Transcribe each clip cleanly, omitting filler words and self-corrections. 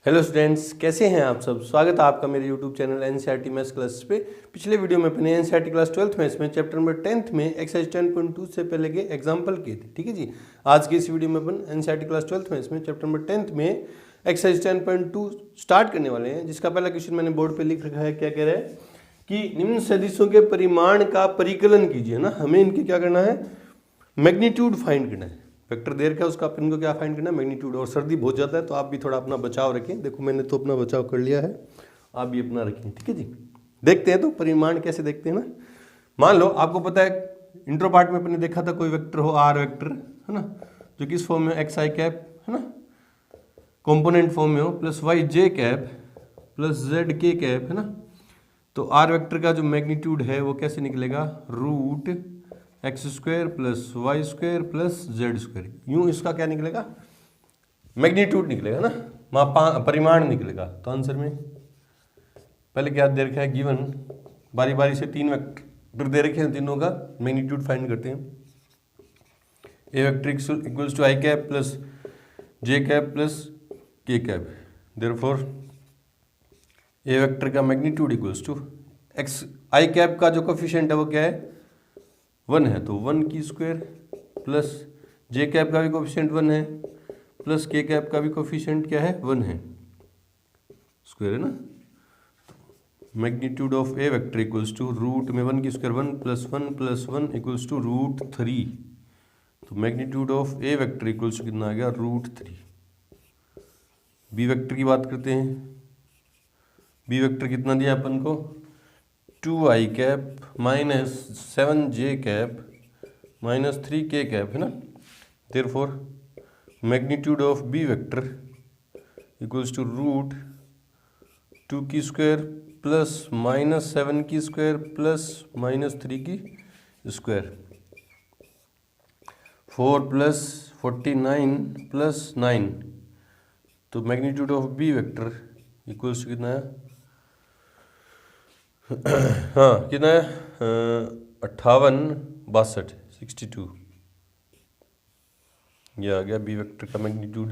Hello students, कैसे हैं आप सब। स्वागत है आपका मेरे YouTube channel NCERT maths classes पे। पिछले वीडियो में अपने एनसीईआरटी क्लास 12th मैथ्स में चैप्टर नंबर 10th में एक्सरसाइज 10.2 से पहले के एग्जांपल किए थे। ठीक है जी। आज की इस वीडियो में अपन एनसीईआरटी क्लास 12th मैथ्स में चैप्टर नंबर 10th में एक्सरसाइज 10.2 स्टार्ट करने वाले हैं, जिसका पहला क्वेश्चन मैंने बोर्ड पर लिख रखा है। क्या कह रहा है कि निम्न सदिशों के परिमाण का परिकलन कीजिए ना। हमें इनके क्या करना है, मैग्नीट्यूड फाइंड करना है। वेक्टर दे रखा है, उसका अपन को क्या फाइंड करना है, मैग्नीट्यूड। और सर्दी बहुत ज़्यादा है तो आप भी थोड़ा अपना बचाव रखें। देखो मैंने तो अपना बचाव कर लिया है, आप भी अपना रखें। ठीक है जी। देखते हैं तो परिमाण कैसे देखते हैं ना। मान लो आपको पता है इंट्रो पार्ट में अपने देखा था कोई वेक्टर हो, आर वेक्टर है ना, जो किस फॉर्म में, एक्स आई कैप है ना, कॉम्पोनेंट फॉर्म में हो, प्लस वाई जे कैप प्लस जेड के कैप है ना। तो आर वेक्टर का जो मैग्नीट्यूड है वो कैसे निकलेगा, root x square plus y square plus z square. यूं इसका क्या निकलेगा, मैग्नीट्यूड निकलेगा ना, परिमाण निकलेगा। तो आंसर में पहले क्या दे रखा है, गिवन, बारी बारी से तीन वेक्टर दे रखे हैं, तीनों का मैग्नीट्यूड फाइंड करते हैं। A vector equals to I cap plus J cap plus के कैप। देयरफॉर ए वेक्टर का magnitude equals to X I cap का जो कोफिशिएंट है वो क्या है, 1 है, तो 1 की स्क्वायर प्लस जे कैप का भी कोफिशिएंट 1 है प्लस के कैप का भी कोफिशिएंट क्या है, 1 है, स्क्वायर है ना। Magnitude of A vector equals to root में 1 की square 1 plus 1 equals to root 3। तो magnitude of A vector equals to कितना आ गया, रूट 3। बी वेक्टर की बात करते हैं। बी वेक्टर कितना दिया अपन को, 2 आई cap minus 7 j cap minus 3 के कैप है ना। Therefore magnitude of b vector equals to root 2 की स्क्वायर प्लस माइनस 7 की स्क्वायर प्लस माइनस 3 की स्क्वायर। 4 plus 49 plus 9। तो magnitude of b vector equals to कितना है, हाँ कितना है, 58 62। ये आ गया बी वेक्टर का मैग्नीट्यूड।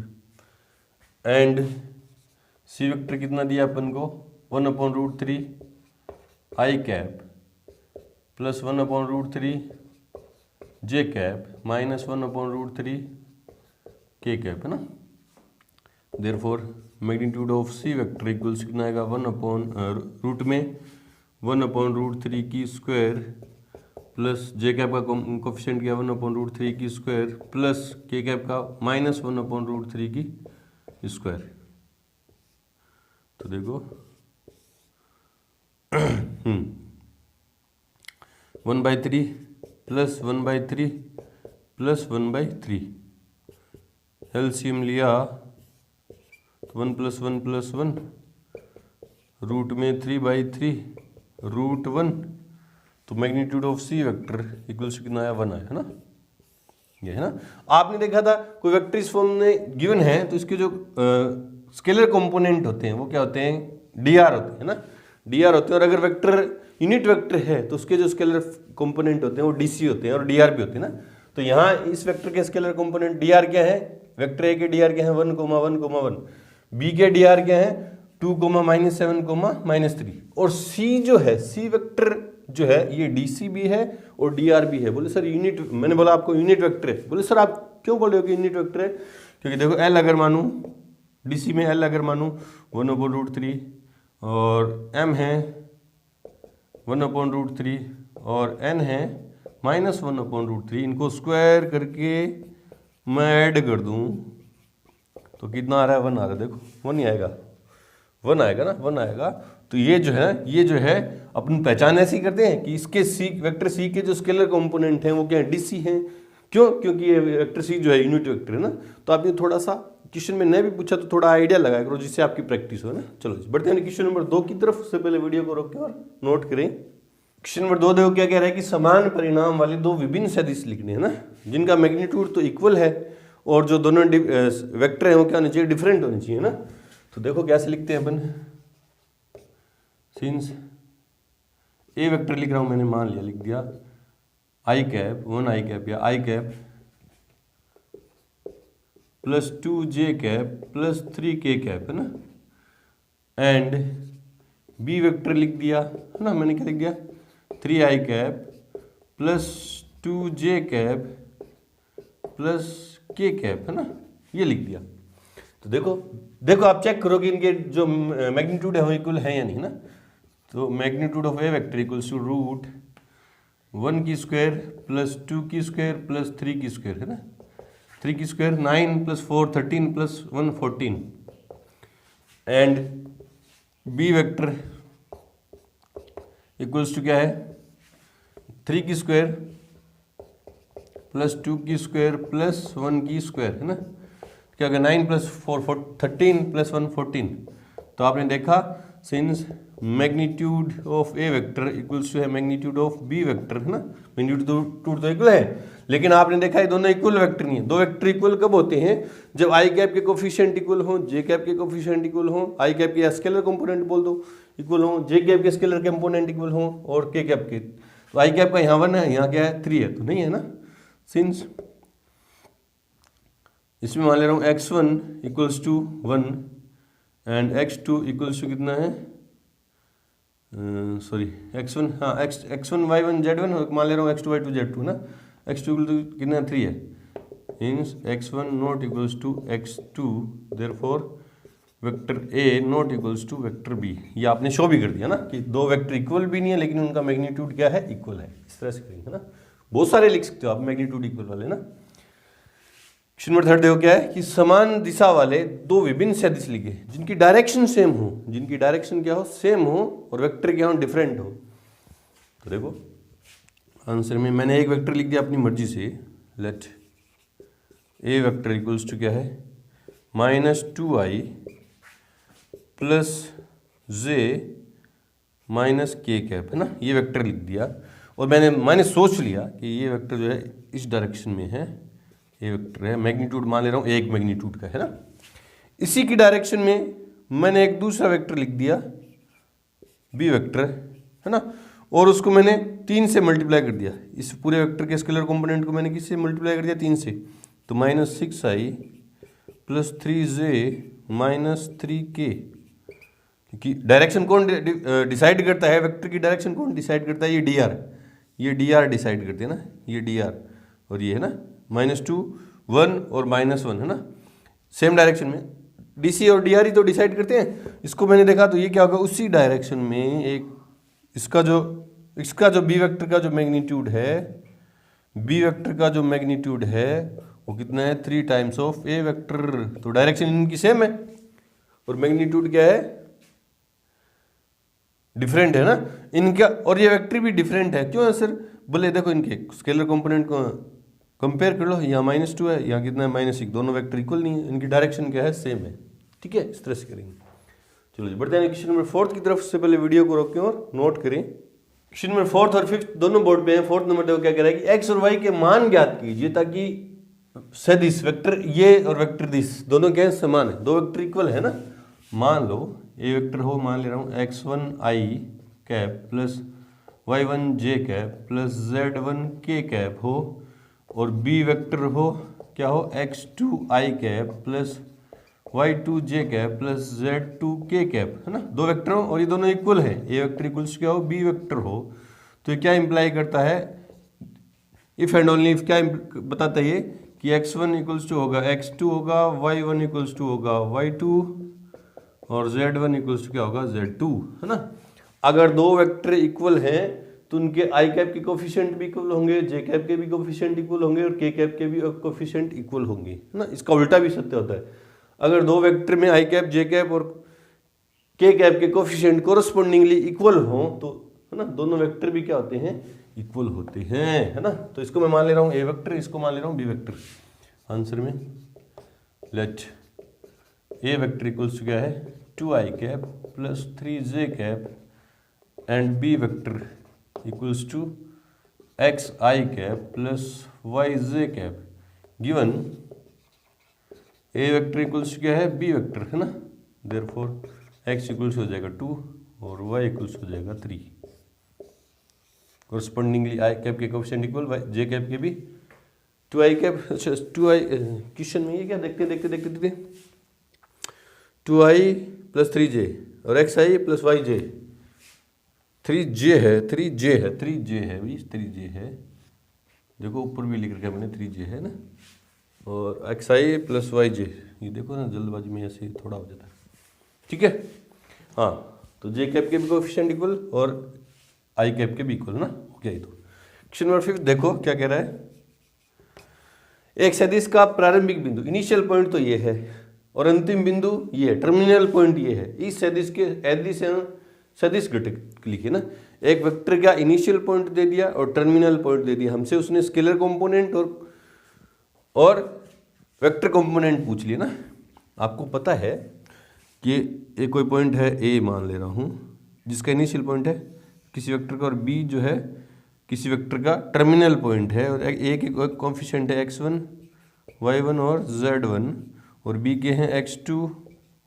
एंड सी वेक्टर कितना दिया अपन को, 1/√3 i cap plus 1/√3 j cap minus 1/√3 k cap है ना। Therefore magnitude of c vector equals कितना आएगा, 1/रूट में 1/√3 की स्क्वायर प्लस जे कैप का कोफिशिएंट किया 1/√3 की स्क्वायर प्लस के कैप का माइनस 1/√3 की स्क्वायर। तो देखो 1/3 प्लस 1/3 प्लस 1/3, एलसीएम लिया तो 1 प्लस 1 प्लस 1, रूट में 3/3 रूट 1। तो magnitude of c vector equals कितना आया, 1 आया है ना। ये है ना, आपने देखा था कोई वेक्टर इस फॉर्म में गिवन है तो इसके जो स्केलर कंपोनेंट होते हैं वो क्या होते हैं, डीआर होते हैं ना, डीआर होते हैं। और अगर वेक्टर यूनिट वेक्टर है तो उसके जो स्केलर कंपोनेंट होते हैं वो डीसी होते हैं और डीआर भी होते हैं ना। तो यहाँ इस वेक्टर के स्केलर कंपोनेंट डीआर क्या है, वेक्टर ए के डीआर क्या है, 1,1,1, बी के डीआर क्या है, 2,-7,-3, और सी जो है, सी वेक्टर जो है ये डीसी भी है और डीआर भी है। बोले सर यूनिट, मैंने बोला आपको यूनिट वेक्टर है। बोले सर आप क्यों बोल रहे हो कि यूनिट वेक्टर है, क्योंकि देखो एल अगर मानूं, डीसी में एल अगर मानूं 1/√3 और एम है 1/√3 और एन है -1/√3, इनको स्क्वायर करके मैं ऐड कर दूं तो कितना आ रहा है, 1 आ रहा है। देखो 1 ही आएगा, 1 आएगा ना, 1 आएगा। तो ये जो है अपन पहचान ऐसी करते हैं कि इसके सी वेक्टर सी के जो स्केलर कंपोनेंट हैं वो क्या है, डीसी हैं। क्यों, क्योंकि ये वेक्टर सी जो है यूनिट वेक्टर है ना। तो आपने थोड़ा सा क्वेश्चन में नहीं भी पूछा तो थोड़ा आइडिया लगाया करो जिससे आपकी प्रैक्टिस हो ना। चलो बढ़ते हैं क्वेश्चन नंबर 2 की तरफ। उससे पहले वीडियो को रोकें और नोट करें। क्वेश्चन नंबर 2 देखो क्या कह रहा है कि समान परिणाम वाले दो विभिन्न सदिश लिखने हैं ना, जिनका मैग्नीट्यूड तो इक्वल है और जो दोनों वेक्टर हैं वो क्या होने चाहिए, डिफरेंट होने चाहिए ना। तो देखो कैसे लिखते हैं अपन, सिंस ए वेक्टर लिख रहा हूं मैंने, मान लिया, लिख दिया आई कैप 1 आई कैप या आई कैप प्लस 2 जे कैप प्लस 3 के कैप है ना। एंड बी वेक्टर लिख दिया है ना, मैंने क्या लिख दिया 3i cap plus 2j cap plus k cap, है ना, ये लिख दिया। तो देखो आप चेक करो कि इनके जो मैग्नीट्यूड है वो इक्वल है या नहीं ना। तो magnitude of A vector equals to root 1 की स्क्वायर प्लस 2 की स्क्वायर प्लस 3 की स्क्वायर, है ना, 3 की square 9 plus 4 13 plus 1 14 and B vector equals to क्या है 3 की स्क्वायर प्लस 2 की स्क्वायर प्लस 1 की स्क्वायर, है ना, क्या होगा 9 प्लस 4 13 प्लस 1 14। तो आपने देखा since magnitude of A vector equals to है मैग्नीट्यूड ऑफ बी वेक्टर, है ना, मैग्नीट्यूड तो इक्वल है, लेकिन आपने देखा ये दोनों इक्वल वेक्टर नहीं है। दो वेक्टर इक्वल कब होते हैं, जब आई कैप के कोफिशिएंट इक्वल हो, जे कैप के कोफिशिएंट इक्वल हो, आई कैप के स्केलर कंपोनेंट बोल दो इक्वल हो, जे कैप के स्केलर कंपोनेंट इक्वल हो, और के कैप के। तो आई कैप का यहाँ 1 है, यहाँ क्या है 3 है, तो नहीं है ना। सिंस इसमें मान ले रहा हूँ x1 equals to 1 and x2 equals to कितना है, सॉरी x1, हाँ x1 y1 z1, मान ले रहा हूँ x2 y2 z2 ना, x2 इक्वल टू कितना 3 है, means x1 not equals to x2, therefore vector a not equals to vector b। ये आपने शो भी कर दिया ना कि दो वेक्टर इक्वल भी नहीं है लेकिन उनका मैग्नीट्यूड क्या है, इक्वल है। इस तरह से करेंगे ना, बहुत सारे लिख सकते हो आप मैग्नीट्यूड इक्वल वाले ना। क्वेश्चन नंबर 3 देखो क्या है कि समान दिशा वाले दो विभिन्न सदिश लिखे जिनकी डायरेक्शन सेम हो, जिनकी डायरेक्शन क्या हो सेम हो और वेक्टर क्या हो डिफरेंट हो। तो देखो आंसर में मैंने एक वेक्टर लिख दिया अपनी मर्जी से, let a vector equals to क्या है -2i प्लस जे माइनस के कैप, है ना, ये वेक्टर लिख दिया। और मैंने सोच लिया कि ये वेक्टर जो है इस डायरेक्शन में है, ये वेक्टर है, मैग्नीट्यूड मान ले रहा हूँ एक मैग्नीट्यूड का, है ना। इसी की डायरेक्शन में मैंने एक दूसरा वेक्टर लिख दिया बी वेक्टर, है ना, और उसको मैंने 3 से मल्टीप्लाई कर दिया। इस पूरे वेक्टर के स्केलर कंपोनेंट को मैंने किससे मल्टीप्लाई कर दिया 3 से, तो -6i plus 3j minus 3k। क्योंकि डायरेक्शन कौन डिसाइड करता है, वेक्टर की डायरेक्शन कौन डिसाइड करता है, ये डी आर डिसाइड करते हैं ना, ये डी आर और ये है ना -2 1 और -1, है ना, सेम डायरेक्शन में डी सी और डी आर ही तो डिसाइड करते हैं। इसको मैंने देखा तो ये क्या होगा उसी डायरेक्शन में एक इसका जो बी वेक्टर का जो मैग्नीट्यूड है, बी वेक्टर का जो मैग्नीट्यूड है वो कितना है 3 टाइम्स ऑफ ए वेक्टर। तो डायरेक्शन इनकी सेम है और मैग्नीट्यूड क्या है डिफरेंट, है ना इनका, और ये वेक्टर भी डिफरेंट है। क्यों है सर, बोले देखो इनके स्केलर कंपोनेंट को कंपेयर कर लो, यहाँ -2 है, यहाँ कितना है -1, दोनों वेक्टर इक्वल नहीं है, इनकी डायरेक्शन क्या है सेम है। ठीक है, इस तरह से करेंगे। चलो जी बढ़ते हैं क्वेश्चन नंबर 4 की तरफ। से पहले वीडियो को रोकें और नोट करें। क्वेश्चन नंबर 4 और 5 दोनों बोर्ड पे हैं। 4th नंबर देखो क्या कह रहा है कि x और y के मान ज्ञात कीजिए ताकि सदिश वेक्टर ये और वेक्टर दिस दोनों क्या है समान है, दो वेक्टर इक्वल है ना। मान लो ए वेक्टर हो, मान ले रहा हूँ x1i cap plus y1j cap plus z1k cap हो, और बी वेक्टर हो क्या हो x2i cap plus y2j cap plus z2k cap, है ना, दो वेक्टर हो और ये दोनों इक्वल है, ए वेक्टर इक्वल्स क्या हो बी वेक्टर हो। तो ये क्या इंप्लाई करता है, इफ एंड ओनली इफ क्या बताता है ये कि x1 इक्वल्स टू होगा x2 होगा, y1 इक्वल्स टू होगा y2 और z1 इक्वल्स टू क्या होगा z2, है ना। अगर दो वेक्टर इक्वल हैं तो उनके आई कैप के कोफिशिएंट भी इक्वल होंगे, जे कैप के भी कोफिशिएंट इक्वल होंगे और के कैप के भी कोफिशिएंट इक्वल होंगे, है ना। इसका उल्टा भी सत्य होता है, अगर दो वेक्टर में आई कैप जे कैप और के कैप के कोफिशिएंट कोरस्पोंडिंगली इक्वल हो तो, है ना, दोनों वेक्टर भी क्या होते हैं इक्वल होते हैं, है ना। तो इसको मैं मान ले रहा हूँ ए वेक्टर, इसको मान ले रहा हूँ बी वेक्टर। आंसर में लेट ए वेक्टर इक्वल्स क्या है 2i cap plus 3j cap and B vector equals to xi cap plus yj cap given a vector equals क्या है बी वेक्टर, है ना। देयरफॉर x इक्वल्स हो जाएगा 2 और y इक्वल्स हो जाएगा 3। कोरस्पोंडिंगली आई कैप के कोफिशिएंट इक्वल, जे कैप के भी 2i कैप, अच्छा 2i क्वेश्चन में ये क्या देखते 2i प्लस 3j, और एक्स आई प्लस वाई जे, 3J है, 3J है, 3J है भाई, 3J है, देखो ऊपर भी लिख रखा है मैंने 3J है ना, और एक्स आई प्लस वाई जे, ये देखो ना जल्दबाजी में ऐसे थोड़ा हो जाता है, ठीक है। हाँ, तो जे कैप के भी कोएफिशिएंट इक्वल और आई कैप के भी इक्वल ना, हो गया ये तो। क्वेश्चन नंबर 5 देखो क्या कह रहा है। एक सदिश का प्रारंभिक बिंदु, इनिशियल पॉइंट तो ये है और अंतिम बिंदु ये है, टर्मिनल पॉइंट ये है। इस सदिश के एडिशन सदिश घटक लिखे ना, एक वेक्टर का इनिशियल पॉइंट दे दिया और टर्मिनल पॉइंट दे दिया, हमसे उसने स्केलर कंपोनेंट और वेक्टर कंपोनेंट पूछ लिया ना। आपको पता है कि एक कोई पॉइंट है ए मान ले रहा हूँ जिसका इनिशियल पॉइंट है किसी वेक्टर का, और बी जो है किसी वेक्टर का टर्मिनल पॉइंट है, और ए के कोएफिशिएंट है x1, y1 और z1, और बी के हैं x2,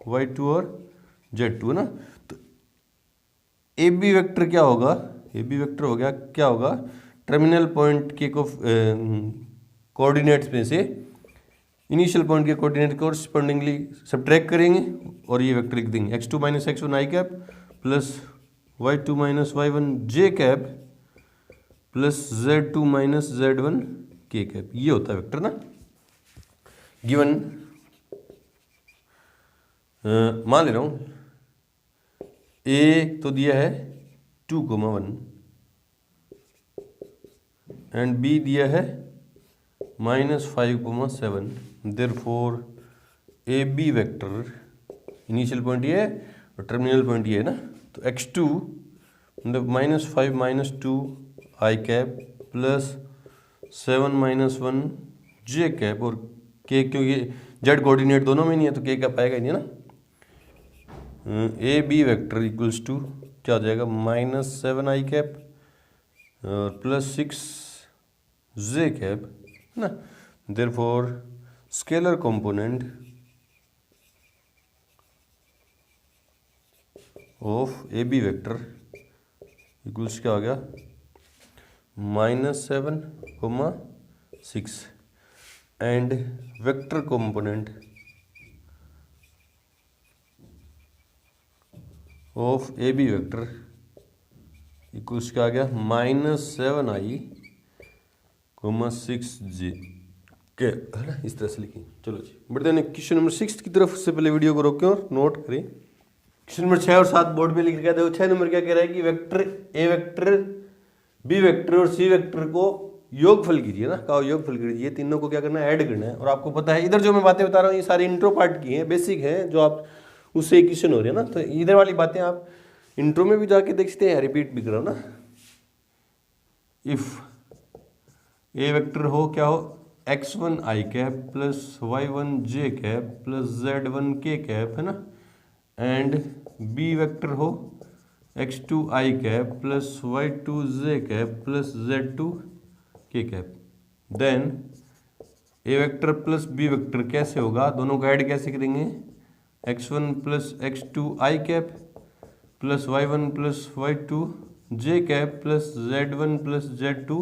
y2 और z2 ना। तो ए बी वेक्टर क्या होगा, ए बी वेक्टर हो गया क्या होगा, टर्मिनल पॉइंट के कोऑर्डिनेट्स में से इनिशियल पॉइंट के कोऑर्डिनेट कोरस्पॉन्डिंगली सब्ट्रैक्ट करेंगे और ये वेक्टर लिख देंगे, x2 minus x1 I cap plus y2 minus y1 J cap plus z2 minus z1 K cap, ये होता है वेक्टर ना। गिवन मान ले रहा हूँ ए तो दिया है 2,1 एंड बी दिया है -5,7, therefore A B vector initial point ये है और टर्मिनल पॉइंट ये है ना। तो x2 मतलब -5 - 2 आई कैप प्लस 7 - 1 जे कैप, और के क्योंकि जेड कोऑर्डिनेट दोनों में नहीं है तो के क्या पाएगा नहीं है ना। A B vector equals to क्या हो जाएगा, -7 आई कैप और प्लस 6 जे कैप ना। Therefore scalar component of A B vector equals क्या हो गया, -7,6 and vector component of A B vector equals क्या आ गया, -7i, 6j के, है ना, इस तरह से लिखें। चलो जी बढ़ते हैं क्वेश्चन नंबर 6 की तरफ। उससे पहले वीडियो को रोकें और नोट करें। क्वेश्चन नंबर 6 और 7 बोर्ड पे लिख रखा है। देखो 6 नंबर क्या कह रहा है कि vector a vector b vector और सी वेक्टर को योगफल कीजिए ना, का योगफल कीजिए, तीनों को क्या करना है, ऐड करना है। और आपको पता है इधर जो मैं बातें बता रहा हूँ ये सारी इंट्रो पार्ट की हैं, बेसिक हैं, जो आप उससे क्वेश्चन हो रहे हैं ना, तो इधर वाली बातें आप इंट्रो में भी जाके देख सकते हैं, रिपीट भी करो ना। इफ ए वेक्टर हो क्या हो, x1 I cap plus y1 J cap plus z1 K cap, है ना, एंड बी वेक्टर हो x2 I cap plus y2 J cap plus z2 K cap, then A vector plus B vector कैसे होगा, दोनों को add कैसे करेंगे, x1 plus x2 I cap plus y1 plus y2 J cap plus z1 plus z2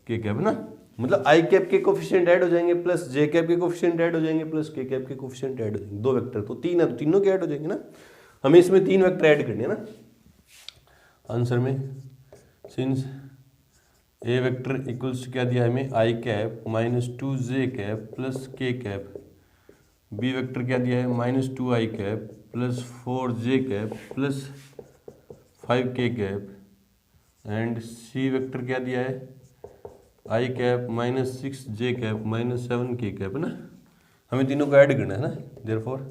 K cap ना। मतलब I cap के coefficient add हो जाएंगे प्लस जे कैप के कोफिशिएंट ऐड हो जाएंगे प्लस के कैप के कोफिशिएंट ऐड हो जाएंगे। दो वेक्टर तो तीन है तो तीनों के ऐड हो जाएंगे ना। हमें इसमें 3 वेक्टर ऐड करने हैं ना आंसर में। सिंस ए वेक्टर इक्वल्स क्या दिया है हमें, आई कैप -2 जे कैप प्लस के कैप, बी वेक्टर क्या दिया है -2 आई कैप प्लस 4 जे कैप प्लस 5 के कैप, एंड सी वेक्टर क्या दिया है आई कैप -6 जे कैप -7 के कैप, है ना। हमें तीनों को ऐड करना है ना। Therefore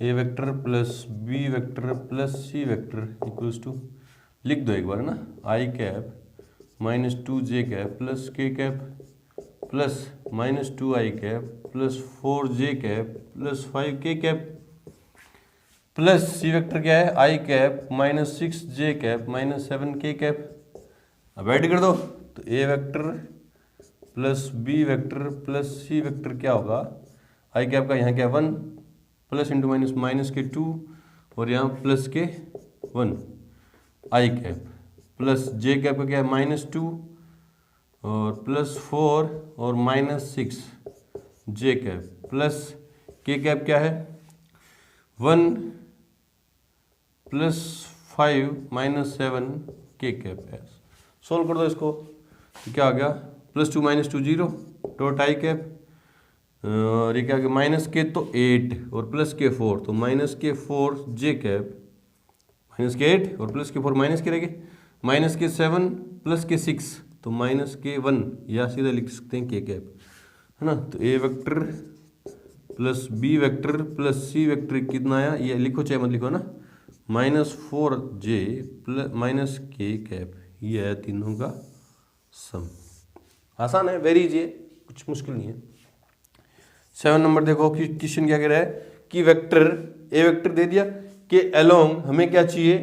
A vector plus B vector plus C vector equals to, लिख दो एक बार ना, i cap -2 J cap plus के कैप प्लस -2 आई कैप प्लस 4 जे कैप प्लस 5 के कैप, प्लस सी वेक्टर क्या है आई कैप -6 जे कैप -7 के कैप। अब ऐड कर दो तो A vector plus B vector plus C vector क्या होगा, आई कैप का यहाँ क्या 1 प्लस इंटू माइनस माइनस के 2 और यहाँ प्लस के 1 आई कैप प्लस जे कैप का क्या है -2 और प्लस 4 और -6 जे कैप प्लस के कैप क्या है 1 प्लस 5 - 7 के कैप एस। सोल्व कर दो इसको, क्या आ गया, +2 - 2 0 डॉट आई कैप, और ये क्या आ गया, माइनस के तो 8 और प्लस के 4, तो -के 4 जे कैप, -के 8 और प्लस के 4 माइनस के रह गए, -के 7 प्लस के 6 तो -के 1, या सीधा लिख सकते हैं के कैप, है ना। तो A vector plus B vector plus C vector कितना आया, ये लिखो चाहे मत लिखो ना, -4j प्लस -के कैप, ये है तीनों का सम। आसान है, वेरी इजी है, कुछ मुश्किल नहीं है। 7 नंबर देखो, क्वेश्चन क्या कह रहा है कि वेक्टर ए वेक्टर दे दिया कि अलोंग हमें क्या चाहिए,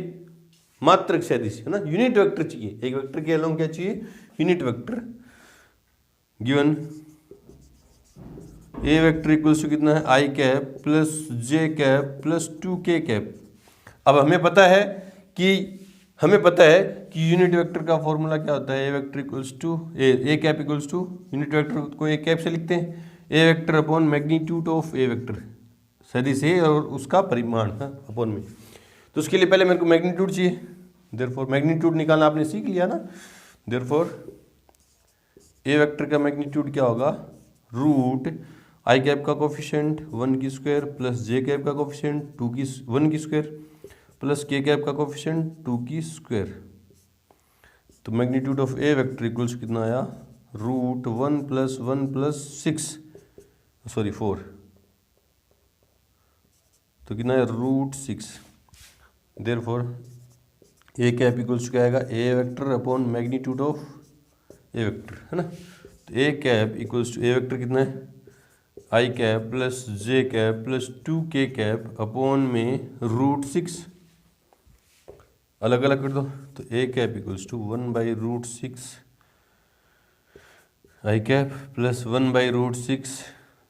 मात्रक सदिश, है ना, यूनिट वेक्टर चाहिए। एक वेक्टर के अलोंग क्या चाहिए, unit vector. Given a vector equals to कितना है, आई कैप प्लस जे कैप प्लस 2 के कैप। अब हमें पता है कि यूनिट वेक्टर का फॉर्मूला क्या होता है, A vector equals to A cap equals to, unit vector को ए कैप से लिखते हैं, A vector upon magnitude of A vector, सदिश ए और उसका परिमाण अपॉन में। तो उसके लिए पहले मेरे को मैग्नीट्यूड चाहिए, देयरफॉर मैग्नीट्यूड निकालना आपने सीख लिया ना। देयरफॉर ए वेक्टर का मैग्नीट्यूड क्या होगा, रूट आई कैप का कोफिशिएंट 1 की स्क्वायर प्लस जे कैप का कोफिशिएंट 1 की स्क्वायर प्लस के कैप का कोफिशिएंट 2 की स्क्वायर। तो magnitude of A vector equals कितना आया, रूट 1 + 1 + 6 सॉरी 4, तो कितना है, root 6। Therefore A cap equals क्या आएगा, A vector upon magnitude of A vector, है ना। तो A cap equals to A vector कितना है, आई कैप प्लस जे कैप प्लस 2 के कैप अपॉन में रूट 6, अलग अलग कर दो। तो A cap equals to 1/√6 I cap plus 1/√6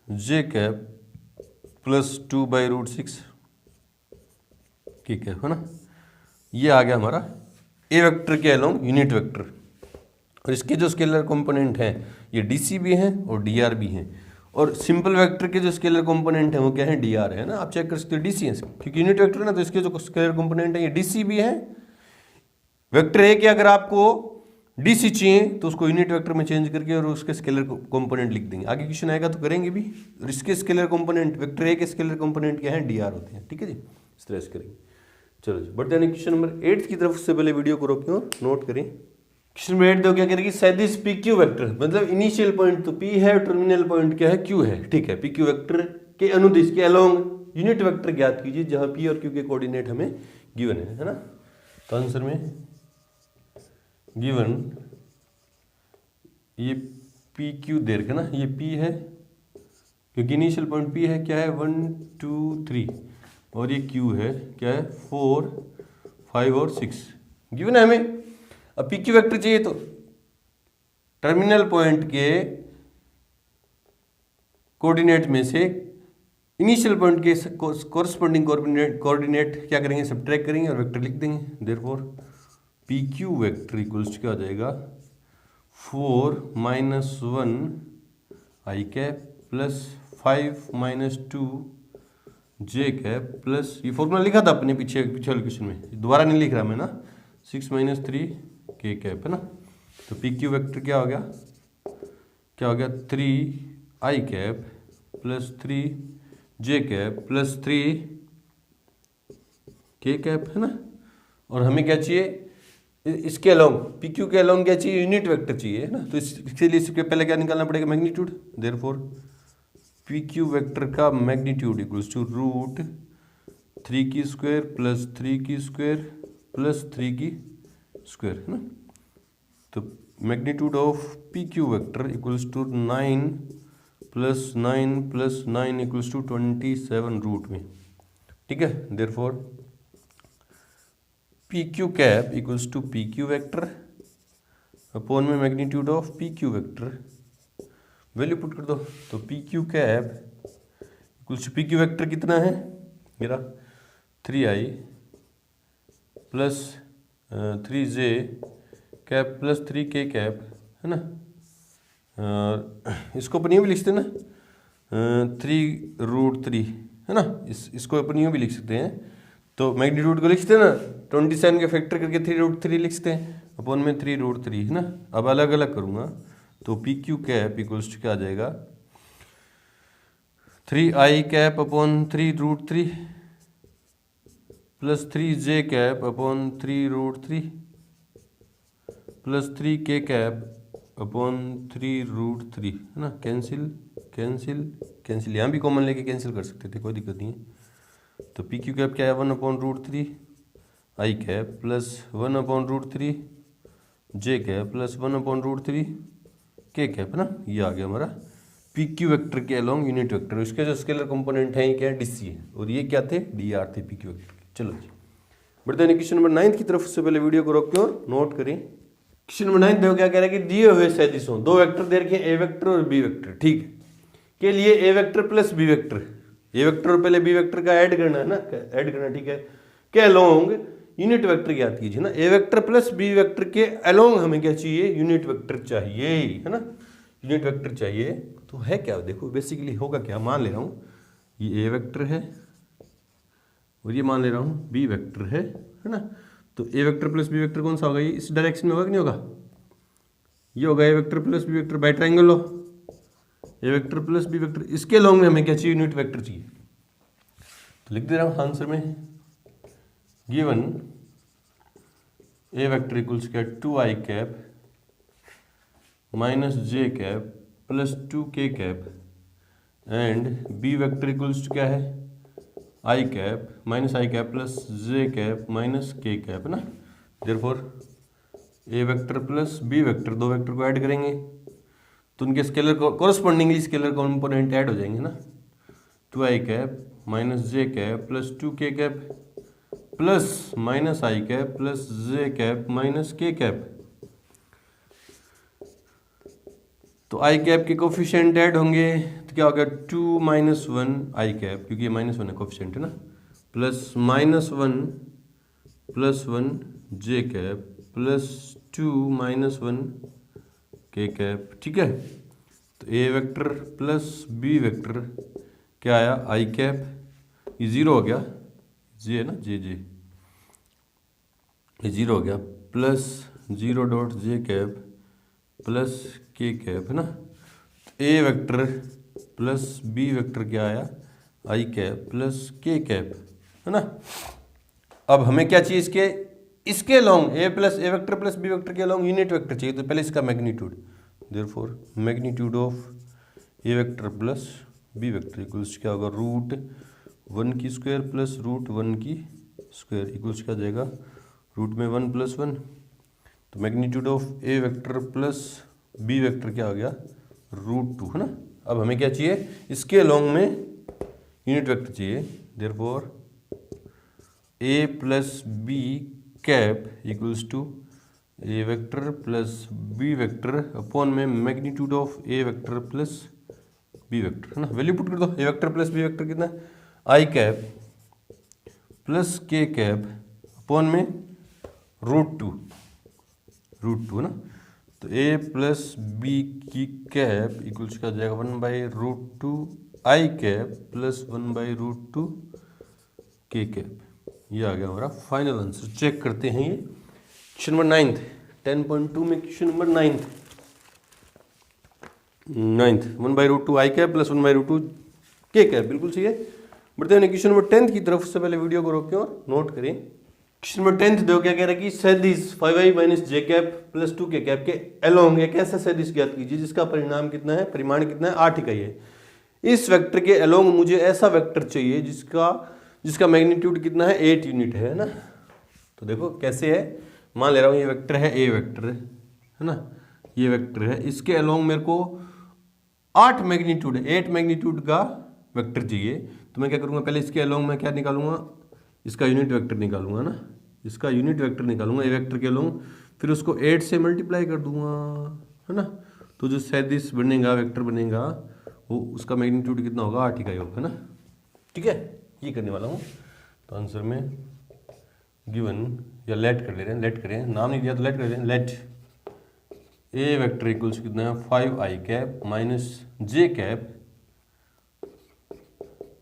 J cap plus 2/√6 K cap, है ना। ये आ गया हमारा ए वेक्टर के अलोंग यूनिट वेक्टर। और इसके जो स्केलर कंपोनेंट हैं ये डीसी भी हैं और डीआर भी हैं, और सिंपल वेक्टर के जो स्केलर कंपोनेंट हैं वो क्या है, डीआर है ना। आप चेक कर सकते हो डीसी है, क्योंकि यूनिट वेक्टर है ना, तो इसके जो स्केलर कंपोनेंट है ये डीसी भी है। वेक्टर ए के अगर आपको डीसी चाहिए तो उसको यूनिट वेक्टर में चेंज करके और उसके स्केलर कंपोनेंट लिख देंगे, आगे क्वेश्चन आएगा तो करेंगे भी। और इसके स्केलर कंपोनेंट, वेक्टर ए के स्केलर कंपोनेंट क्या है, डीआर होते हैं, ठीक है जी, इस तरह से करेंगे। चलो जी बढ़ते हैं क्वेश्चन नंबर 8 की तरफ। उससे पहले वीडियो को रोकें और नोट करें। क्वेश्चन नंबर 8 देखो क्या करेगी, सदिश पी क्यू वेक्टर, मतलब इनिशियल पॉइंट तो पी है, टर्मिनल पॉइंट क्या है, क्यू है, ठीक है। पी क्यू वेक्टर के अनुदिश के अलोंग यूनिट वेक्टर ज्ञात कीजिए जहां पी और क्यू के कोऑर्डिनेट हमें गिवन है ना। तो आंसर में गिवन ये पी क्यू दे रखा ना, ये पी है क्योंकि इनिशियल पॉइंट पी है, क्या है 1 2 3, और ये क्यू है क्या है 4 5 और 6 गिवन है हमें। अब पी क्यू वेक्टर चाहिए तो टर्मिनल पॉइंट के कोऑर्डिनेट में से इनिशियल पॉइंट के कोरस्पोंडिंग कोऑर्डिनेट क्या करेंगे, सब्ट्रैक्ट करेंगे और वेक्टर लिख देंगे। Therefore P Q vector equals क्या हो जाएगा, 4 - 1 आई कैप प्लस 5 - 2 जे कैप प्लस, ये फॉर्मूला लिखा था अपने पीछे वाले क्वेश्चन में, दोबारा नहीं लिख रहा मैं ना, 6 - 3 के कैप, है ना। तो पी क्यू वेक्टर क्या हो गया 3 I cap plus 3 J cap plus 3 के कैप, है ना। और हमें क्या चाहिए, इसके अलोंग पी क्यू के अलोंग क्या चाहिए, यूनिट वेक्टर चाहिए, है ना। तो इसके लिए इसके पहले क्या निकालना पड़ेगा, magnitude. Therefore P Q vector का मैग्नीट्यूड इक्वल्स टू रूट 3 की स्क्वायर प्लस 3 की स्क्वायर प्लस 3 की स्क्वायर, है ना। तो magnitude of P Q vector equals to 9 + 9 + 9 equals to 27 root में, ठीक है। Therefore P Q cap equals to P Q vector upon में magnitude of P Q vector, value put कर दो। तो P Q cap equals to P Q vector कितना है मेरा 3i plus 3j cap plus 3k cap, है ना। इसको अपन यूँ भी लिख सकते हैं ना, 3√3, है ना। इसको अपन यूँ भी लिख सकते हैं तो मैग्नीट्यूड को लिखते हैं ना 27 के फैक्टर करके 3√3 लिखते हैं, अपॉन में 3√3 है ना। अब अलग अलग करूँगा तो P Q cap equals to क्या आ जाएगा 3i cap upon 3√3 plus 3j cap upon 3√3 plus 3k cap upon 3√3 है ना। कैंसिल कैंसिल कैंसिल, यहाँ भी कॉमन लेके कैंसिल कर सकते थे, कोई दिक्कत नहीं है। तो पी क्यू कैप क्या है 1/√3 i cap plus 1/√3 j cap plus 1/√3 k cap है ना। ये आ गया हमारा पी क्यू वेक्टर के अलोंग यूनिट वेक्टर। इसके जो स्केलर कंपोनेंट हैं ये क्या है डीसी है, और ये क्या थे डी आर थे पी क्यू वेक्टर के। चलो जी बढ़ते हैं क्वेश्चन नंबर 9 की तरफ। उससे पहले वीडियो को रोक के और नोट करें। क्वेश्चन नंबर 9 देखो क्या कह रहा है कि दिए हुए सदिशों दो वेक्टर दे रखे हैं ए वेक्टर और बी वेक्टर, ठीक है, के लिए ए vector plus B vector, a vector और पहले बी वेक्टर का ऐड करना है ना, ऐड करना, ठीक है, के अलोंग यूनिट वेक्टर ज्ञात कीजिए ना। A vector plus B vector के अलोंग हमें क्या चाहिए यूनिट वेक्टर चाहिए है ना, यूनिट वेक्टर चाहिए। तो है क्या, देखो बेसिकली होगा क्या, मान ले रहा हूँ ये ए वेक्टर है और ये मान ले रहा हूँ बी वेक्टर है ना। तो A vector plus B vector कौन सा होगा, ये इस डायरेक्शन में होगा कि नहीं होगा, ये होगा A vector plus B vector by triangle लो, A vector plus B vector, इसके लॉन्ग में हमें क्या चाहिए यूनिट वेक्टर चाहिए। तो लिख दे रहा हूँ आंसर में गिवन ए वेक्टर इक्वल्स क्या 2i cap minus J cap plus 2k cap and B vector equals क्या है आई cap minus I cap plus J cap minus के कैप है ना। देयरफॉर ए वेक्टर प्लस बी वेक्टर, दो vector को add करेंगे तो उनके scalar correspondingly scalar component add हो जाएंगे ना। 2i cap minus J cap plus 2k cap plus minus I cap plus J cap minus के कैप। तो आई कैप के कोफिशिएंट ऐड होंगे तो क्या हो गया 2 माइनस 1 आई कैप, क्योंकि ये -1 है कोफिशिएंट है ना, प्लस -1 प्लस 1 जे कैप प्लस 2 माइनस 1 के कैप, ठीक है। तो A vector plus B vector क्या आया आई कैप, ये 0 हो गया, जे है ना जे जे, ये 0 हो गया, प्लस 0.j कैप प्लस के कैप है ना। A vector plus B vector क्या आया आई कैप प्लस के कैप है ना। अब हमें क्या चाहिए इसके along A vector plus B vector के लॉन्ग यूनिट वेक्टर चाहिए। तो पहले इसका magnitude, therefore magnitude of A vector plus B vector equals क्या होगा √1 की स्क्वायर प्लस √1 की स्क्वायर इक्वल्स क्या जाएगा रूट में 1 + 1। तो magnitude of A vector plus B vector क्या हो गया √2 है ना। अब हमें क्या चाहिए इसके लॉन्ग में यूनिट वेक्टर चाहिए, therefore A plus B cap equals to A vector plus B vector upon में magnitude of A vector plus B vector है ना। वैल्यू पुट कर दो, A vector plus B vector कितना है आई कैप प्लस के cap upon में √2 है ना। तो ए प्लस बी की कैप इक्वल्स क्या जाएगा 1/√2 आई कैप प्लस 1/√2 के कैप। ये आ गया हमारा फाइनल आंसर। चेक करते हैं ये क्वेश्चन नंबर 9 10.2 में क्वेश्चन नंबर 9 1/√2 आई कैप प्लस 1/√2 के कैप, बिल्कुल सही है। बढ़ते हैं क्वेश्चन नंबर 10 की तरफ। उससे पहले वीडियो को रोकें और नोट करें। क्वेश्चन नंबर 10 देखो क्या कह रहा है कि सदिश 5i minus J cap plus 2k cap के अलोंग एक ऐसा सदिश ज्ञात कीजिए जिसका परिमाण कितना है 8 इकाई है। इस वेक्टर के अलोंग मुझे ऐसा वेक्टर चाहिए जिसका मैग्नीट्यूड कितना है 8 यूनिट है ना। तो देखो कैसे है, मान ले रहा हूँ ये वेक्टर है ए वेक्टर है ना, ये वेक्टर है, इसके अलोंग मेरे को 8 मैग्नीट्यूड का वेक्टर चाहिए। तो मैं क्या करूँगा पहले इसके अलोंग मैं क्या निकालूंगा इसका यूनिट वेक्टर निकालूंगा ना, इसका यूनिट वेक्टर निकालूंगा ए वेक्टर के अलोंग, फिर उसको 8 से मल्टीप्लाई कर दूंगा है ना। तो जो सदिश बनेगा वेक्टर बनेगा वो उसका मैग्नीट्यूड कितना होगा 8 इकाई होगा ना, ठीक है। ये करने वाला हूँ। तो आंसर में गिवन या लेट कर ले रहे हैं, लेट करें, नाम नहीं दिया तो लेट कर रहे हैं, लेट ए वेक्टर इक्वल्स कितना है 5i cap minus J cap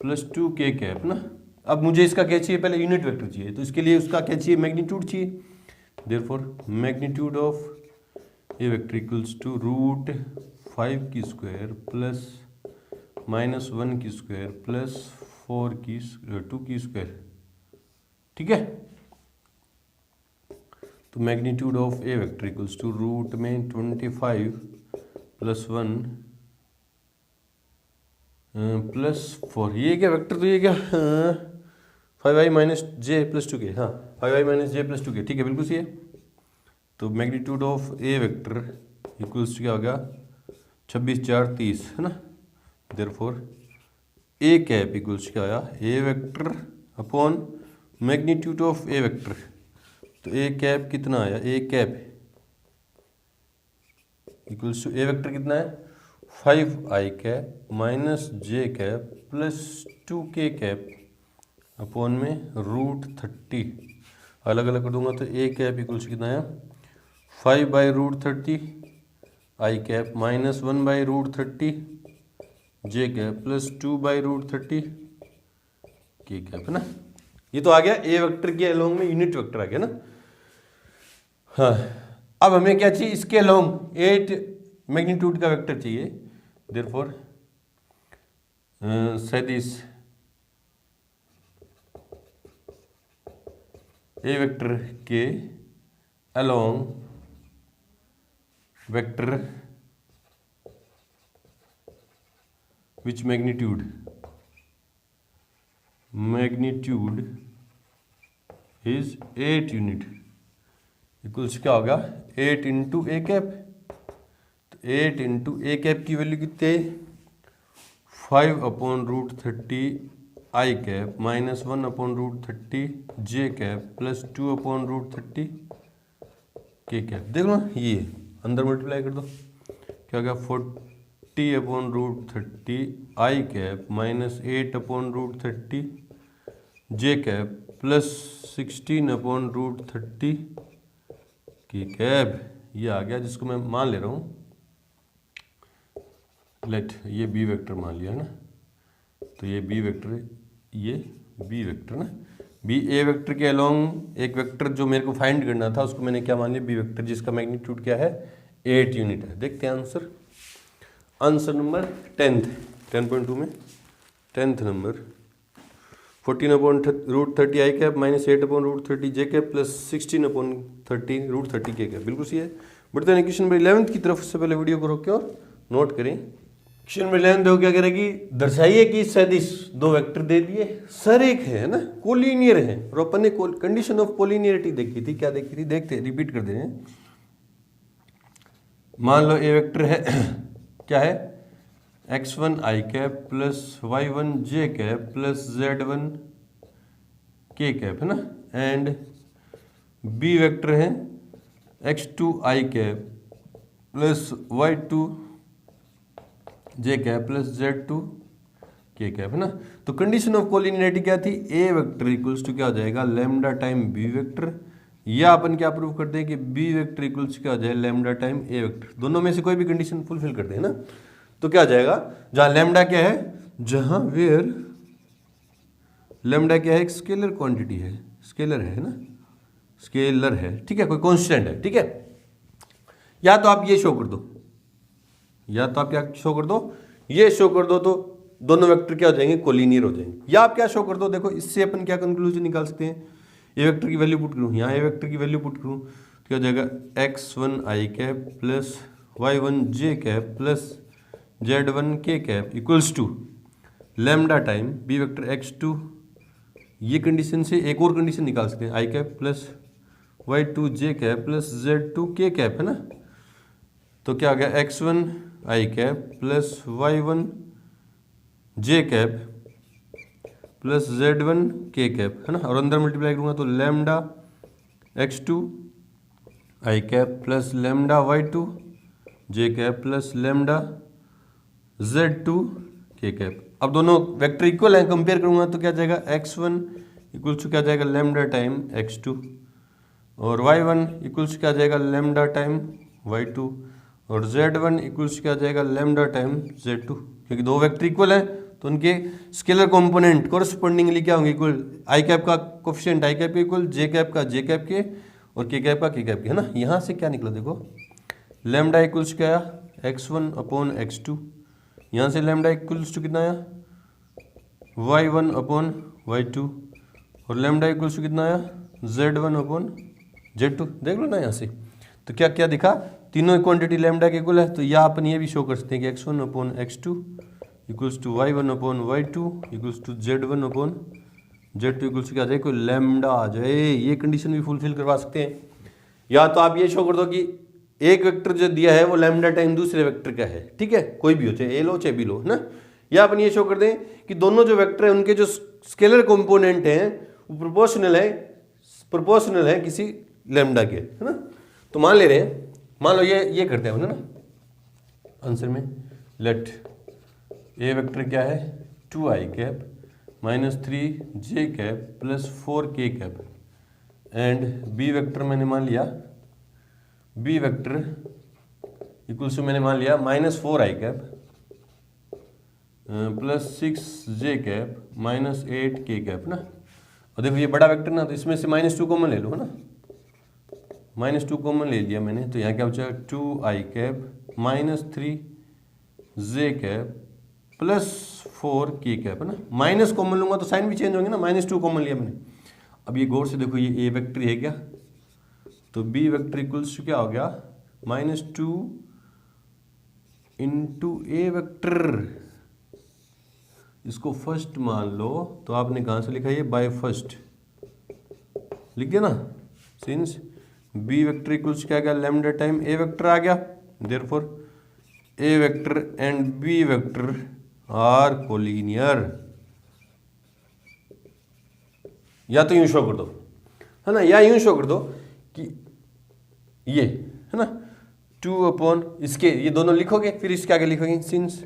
plus 2k cap ना। अब मुझे इसका क्या चाहिए, पहले यूनिट वेक्टर चाहिए, तो इसके लिए उसका क्या चाहिए, मैग्नीट्यूड चाहिए। Therefore magnitude of A vector equals to root 5 की स्क्वायर प्लस -1 की स्क्वायर प्लस 2 की स्क्वायर। ठीक है, तो magnitude of A vector equals to root में 25 प्लस 1 प्लस 4, ये क्या वेक्टर, तो ये क्या 5i माइनस जे प्लस 2 के, हाँ 5i माइनस जे प्लस 2 के, ठीक है बिल्कुल सही है। तो magnitude of A vector equals to क्या हो गया 26 4 30 है ना। देयरफॉर ए कैप इक्वल्स क्या आया, A vector upon magnitude of A vector, तो ए कैप कितना आया, A cap equals to A vector कितना है 5i cap minus J cap plus 2k cap upon में रूट 30, अलग अलग कर दूंगा तो ए कैप इक्वल्स कितना है 5/√30 आई कैप माइनस 1/√30 जे कैप प्लस 2/√30 के कैप, है ना। ये तो आ गया ए वेक्टर के अलोंग में यूनिट वेक्टर आ गया ना। हाँ, अब हमें क्या चाहिए, इसके अलोंग 8 मैग्नीट्यूड का वेक्टर चाहिए। देयरफॉर सदिश ए वेक्टर के along vector which magnitude is 8 unit equals क्या होगा 8 इंटू ए कैप। तो 8 इंटू ए कैप की वैल्यू कितनी है 5/√30 आई कैप माइनस 1/√30 जे कैप प्लस 2/√30 के कैप। देख लो ये अंदर मल्टीप्लाई कर दो, क्या हो गया 40/√30 आई कैप माइनस 8/√30 जे कैप प्लस 16/√30 के कैप। ये आ गया, जिसको मैं मान ले रहा हूँ लेट, ये बी वेक्टर मान लिया है ना। तो ये बी वेक्टर, ये बी वेक्टर ना, बी ए वेक्टर के अलोंग एक वेक्टर जो मेरे को फाइंड करना था उसको मैंने क्या मान लिया बी वेक्टर, जिसका मैग्नीट्यूड क्या है 8 यूनिट है। देखते हैं आंसर नंबर 10.2 में 10th नंबर 14/√30 आई कैप माइनस 8/√30 जे कैप प्लस 16/30 के कैप, बिल्कुल सही है। बढ़ते हैं क्वेश्चन नंबर 11 की तरफ। उससे पहले वीडियो को रोके और नोट करें। क्वेश्चन नंबर 11 देखो क्या करेगी, दर्शाइए कि सदिश दो वेक्टर दे दिए सर एक है ना, कोलिनियर है, और अपन ने कंडीशन ऑफ कोलिनियरिटी देखी थी, क्या देखी थी, देखते रिपीट कर दे रहे हैं। मान लो ए वेक्टर है क्या है x1 I cap plus y1 J cap plus z1 K cap, है ना। एंड बी वेक्टर है x2 I cap plus y2 J cap plus z2 K cap, है ना। तो कंडीशन ऑफ कोलिनियरिटी क्या थी, ए वेक्टर इक्वल्स टू क्या हो जाएगा लैम्डा टाइम बी वेक्टर, या अपन क्या प्रूव करते हैं कि बी वेक्टर इक्वल्स क्या हो जाए लैम्डा टाइम ए वेक्टर, दोनों में से कोई भी कंडीशन फुलफिल करते हैं ना। तो क्या आ जाएगा, जहां लैम्डा क्या है, जहां वेयर लैम्डा क्या है एक स्केलर क्वांटिटी है, स्केलर है ना, स्केलर है, ठीक है, कोई कांस्टेंट है, ठीक है। या तो आप ये शो कर दो, या तो आप क्या शो कर दो, ये शो कर दो, तो दोनों वेक्टर क्या हो जाएंगे कोलिनियर हो जाएंगे। या आप क्या शो कर दो, देखो इससे अपन क्या कंक्लूजन निकाल सकते हैं, ए वेक्टर की वैल्यू पुट करूं, यहाँ ए वेक्टर की वैल्यू पुट करूं तो क्या हो जाएगा x1 I cap plus y1 J cap plus z1 K cap equals to lambda time B vector x2। ये कंडीशन से एक और कंडीशन निकाल सकते हैं, आई cap plus y2 J cap plus z2 K cap, है ना। तो क्या आ गया x1 I cap plus y1 J cap plus z1 K cap, है ना। और अंदर मल्टीप्लाई करूंगा तो lambda x2 I cap plus lambda y2 J cap plus lambda z2 K cap. अब दोनों वेक्टर इक्वल हैं, कंपेयर करूंगा तो क्या जाएगा x1 इक्वल्स टू क्या जाएगा लैम्डा टाइम x2 और y1 इक्वल्स क्या जाएगा लैम्डा टाइम y2 और z1 इक्वल्स क्या जाएगा लैम्डा टाइम z2। क्योंकि दो वेक्टर इक्वल हैं तो उनके स्केलर कंपोनेंट कोरस्पोंडिंगली क्या होंगे, इक्वल आई कैप का कोफिशिएंट आई कैप के इक्वल, जे कैप का जे कैप के और के कैप का के कैप के, है ना। यहाँ से क्या निकला देखो, लैम्डा इक्वल्स क्या आया x1 अपॉन x2, यहाँ से लैम्डा इक्वल्स टू कितना आया y1 अपॉन y2 और लैम्डा इक्वल्स टू कितना आया z1 अपॉन z2। देख लो ना यहाँ से, तो क्या क्या दिखा, तीनों क्वांटिटी लैम्डा के इक्वल है। तो या अपन ये भी शो कर सकते हैं कि x1 upon x2 equals to y1 upon y2 equals to z1 upon z2 equals to क्या आ जाए, कोई लैम्डा आ जाए। ये कंडीशन भी फुलफिल करवा सकते हैं। या तो आप ये शो कर दो कि एक वेक्टर जो दिया है वो लैम्डा टाइम दूसरे वेक्टर का है, ठीक है, कोई भी हो, चाहे ए लो चाहे बी लो, है ना। या अपन ये शो कर दें कि दोनों जो वेक्टर है उनके जो स्केलर कंपोनेंट हैं वो प्रोपोर्शनल है किसी लैम्डा के, है ना। तो मान ले रहे हैं, मान लो ये करते हैं ना आंसर में, लेट ए वेक्टर क्या है 2i cap minus 3j cap plus 4k cap and B vector मैंने मान लिया, बी वेक्टर इक्वल्स टू मैंने मान लिया minus 4i cap plus 6j cap minus 8k cap ना। और देखो ये बड़ा वेक्टर ना, तो इसमें से -2 कॉमन ले लो, है ना, -2 कॉमन ले लिया मैंने, तो यहाँ क्या बचा 2i cap minus 3j cap plus 4k cap, है ना। माइनस कॉमन लूंगा तो साइन भी चेंज होंगे ना, -2 कॉमन लिया मैंने। अब ये गौर से देखो, ये ए वेक्टर है क्या, तो बी वेक्टर इक्वल्स टू क्या हो गया -2 इंटू ए वेक्टर। इसको फर्स्ट मान लो, तो आपने कहाँ से लिखा ये बाय फर्स्ट लिख दिया ना, सिंस बी वेक्टर इक्वल्स क्या गया लैम्डा टाइम ए वेक्टर आ गया, therefore A vector and B vector are collinear. या तो यूं शो कर दो, है ना, या यूं शो कर दो कि ये है ना 2 अपॉन इसके, ये दोनों लिखोगे फिर इसके आगे लिखोगे since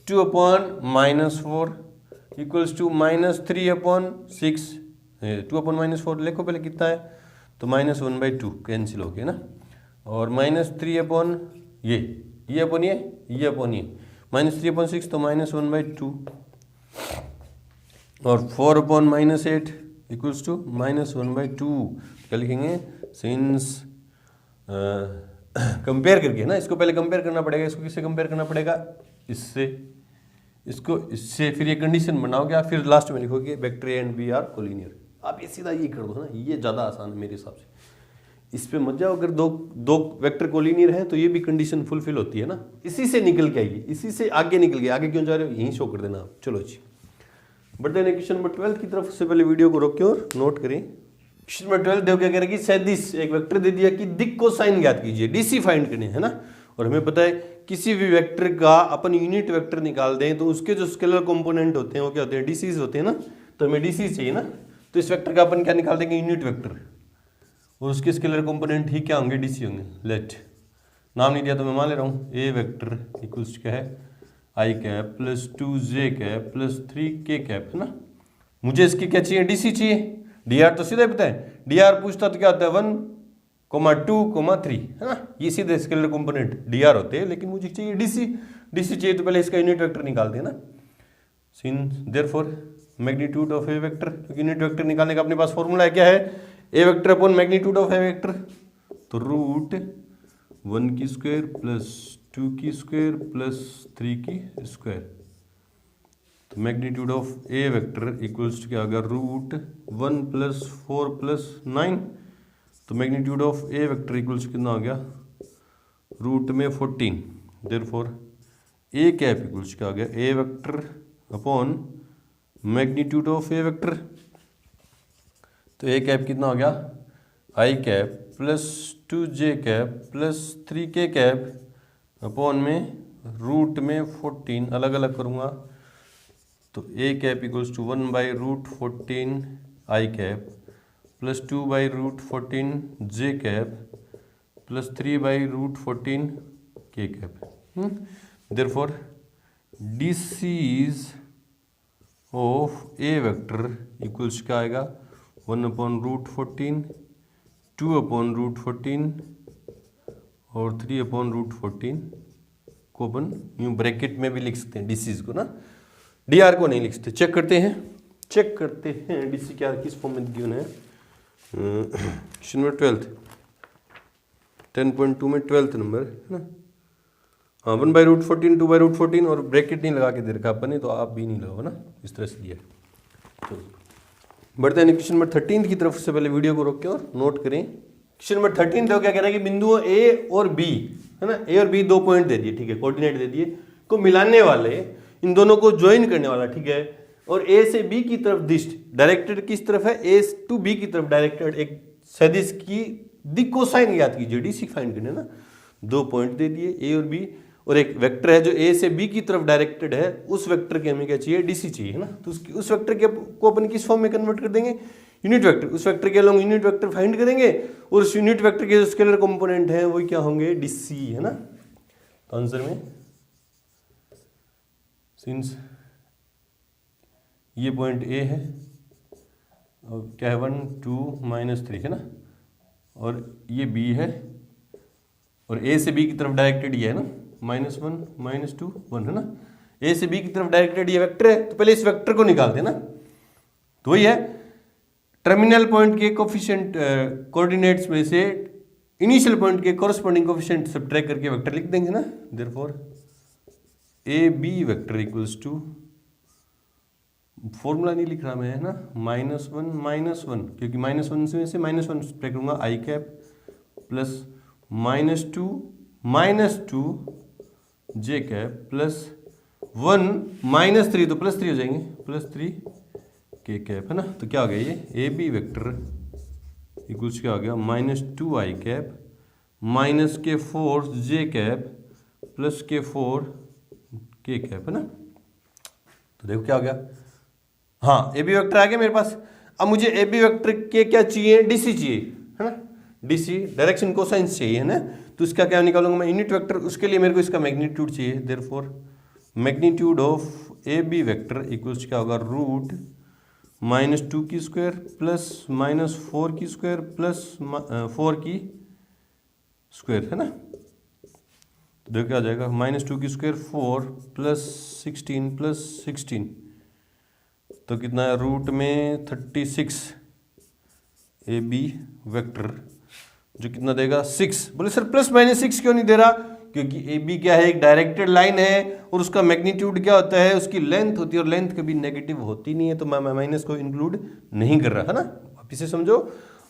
2 upon -4 equals to -3 upon 6, 2 upon -4 लिखो पहले कितना है, तो -1/2 कैंसिल हो गया ना, और -3 अपॉन ये अपॉन ये अपॉन ये -3 अपॉन 6 तो -1/2 और 4 अपॉन -8 इक्वल्स टू -1/2। क्या लिखेंगे, सिंस कंपेयर करके ना, इसको पहले कंपेयर करना पड़ेगा, इसको किससे कंपेयर करना पड़ेगा, इससे, इसको इससे, फिर ये कंडीशन बनाओगे आप, फिर लास्ट में लिखोगे vector A and B are collinear. आप ये सीधा ये कर दो ना, ये ज़्यादा आसान है मेरे हिसाब से। इस पे मत जाओ, अगर दो वेक्टर कोलिनियर है तो ये भी कंडीशन फुलफिल होती है ना, इसी से निकल के आइए, इसी से आगे निकल गए, आगे क्यों जा रहे हो, यहीं शो कर देना आप। चलो जी, बढ़ते हैं क्वेश्चन नंबर 12 की तरफ। से पहले वीडियो को रोकें और नोट करें। क्वेश्चन नंबर 12 देखो क्या कह रहा है कि सदिश एक वेक्टर दे दिया कि दिक् को साइन ज्ञात कीजिए, डीसी फाइंड करने, है ना। और हमें पता है किसी भी वेक्टर का अपन यूनिट वेक्टर निकाल दें तो उसके जो स्केलर कंपोनेंट होते हैं वो क्या होते हैं, डीसीज होते हैं ना। तो हमें डीसी चाहिए ना, तो इस वेक्टर का अपन क्या निकाल देंगे, यूनिट वेक्टर, और उसके स्केलर कंपोनेंट ही क्या होंगे, डीसी होंगे। लेट, नाम नहीं दिया तो मैं मान ले रहा हूँ, ए वेक्टर इक्वल्स क्या है आई cap plus 2j cap plus 3k cap, है ना। मुझे इसकी क्या चाहिए, डीसी चाहिए। डीआर तो सीधा ही पता है, डीआर पूछता तो क्या होता है 1, 2, 3, है ना, ये सीधे स्केलर कंपोनेंट डीआर होते हैं, लेकिन मुझे चाहिए डीसी। डीसी चाहिए तो पहले इसका यूनिट वेक्टर निकालते हैं ना, since therefore magnitude of A vector, क्योंकि यूनिट वेक्टर निकालने का अपने पास फॉर्मूला है क्या है, A vector upon magnitude of A vector, तो रूट 1 की स्क्वायर प्लस 2 की स्क्वायर प्लस 3 की स्क्वायर। तो magnitude of A vector equals to क्या होगा, रूट 1 प्लस 4 प्लस 9। तो magnitude of A vector equals कितना हो गया, रूट में 14, देयरफॉर ए कैप इक्वल्स क्या हो गया, A vector upon magnitude of A vector. तो ए कैप कितना हो गया, I cap plus 2j cap plus 3k cap upon में रूट में 14, अलग अलग करूँगा, तो A cap equals to 1/√14 I cap plus 2/√14 J cap plus 3/√14 K cap. Therefore DCs of A vector equals क्या आएगा, 1/√14, 2/√14 और 3/√14 को अपन यूँ ब्रैकेट में भी लिख सकते हैं डीसीज को ना। डी आर को नहीं लिखते। चेक करते हैं डी सी क्या किस फॉर्म में गिवन है। क्वेश्चन नंबर 12 10.2 में 12th नंबर है ना। हाँ 1/√14 2/√14 और ब्रैकेट नहीं लगा के दे रखा अपन ने, तो आप भी नहीं लगाओ ना, इस तरह से दिया। तो बढ़ते हैं क्वेश्चन नंबर 13 की तरफ। से पहले वीडियो को रोक के और नोट करें। क्वेश्चन नंबर 13 देखो क्या कह रहा है कि बिंदुओं ए और बी है ना, ए और बी 2 पॉइंट दे दिए, ठीक है, कोऑर्डिनेट दे दिए, को मिलाने वाले, इन दोनों को ज्वाइन करने वाला, ठीक है, और ए से बी की तरफ दिष्ट डायरेक्टेड किस तरफ है, ए टू बी की तरफ डायरेक्टेड एक सदिश की दिक् कोसाइन याद कीजिए, डीसी फाइंड करने ना। 2 पॉइंट दे दिए ए और बी, और एक वेक्टर है जो ए से बी की तरफ डायरेक्टेड है, उस वेक्टर के हमें क्या चाहिए, डीसी चाहिए है ना। तो उस वेक्टर के को अपन किस फॉर्म में कन्वर्ट कर देंगे, यूनिट वेक्टर। उस वेक्टर के अलोंग यूनिट वेक्टर फाइंड करेंगे, और उस यूनिट वेक्टर के जो स्केलर कंपोनेंट है वो क्या होंगे, डीसी है ना। तो आंसर में सिंस ये पॉइंट ए है और क्या है 1 2 -3 है ना, और ये बी है, और ए से बी की तरफ डायरेक्टेड ये है ना, -1 -2 1 है ना। ए से बी की तरफ डायरेक्टेड ये वेक्टर है, तो पहले इस वेक्टर को निकालते हैं ना। तो वही है, टर्मिनल पॉइंट के कोफिशिएंट कोऑर्डिनेट्स में से इनिशियल पॉइंट के कोरस्पॉन्डिंग कोफिशिएंट सब्ट्रैक्ट करके वेक्टर लिख देंगे ना। Therefore A B vector equals to, formula नहीं लिख रहा मैं है ना, -1 क्योंकि -1 से -1 सब्ट्रैक्ट करूंगा, आई कैप प्लस -2 जे कैप प्लस 1 -3 तो +3 हो जाएंगे, +3 के कैप है ना। तो क्या हो गया ये, ए बी वेक्टर इक्वल्स क्या हो गया, -2 आई कैप माइनस के 4 जे कैप प्लस के 4 के कैप है ना। तो देखो क्या हो गया, हाँ ए बी वेक्टर आ गया मेरे पास। अब मुझे ए बी वेक्टर के क्या चाहिए, डीसी चाहिए है ना, डीसी डायरेक्शन कोसाइंस चाहिए है ना। तो इसका क्या निकालूंगा मैं, यूनिट वेक्टर, उसके लिए मेरे को इसका मैग्नीट्यूड चाहिए। Therefore magnitude of A B vector equals क्या होगा, रूट -2 की स्क्वायर प्लस -4 की स्क्वायर प्लस 4 की स्क्वायर है ना। तो देखो क्या आ जाएगा, -2 की स्क्वायर 4 प्लस 16 प्लस 16, तो कितना है, रूट में 36 ए बी वेक्टर, जो कितना देगा 6। बोले सर +-6 क्यों नहीं दे रहा, क्योंकि ए बी क्या है, एक डायरेक्टेड लाइन है, और उसका मैग्नीट्यूड क्या होता है, उसकी लेंथ होती है, और लेंथ कभी नेगेटिव होती नहीं है, तो मैं माइनस को इंक्लूड नहीं कर रहा है ना। आप इसे समझो,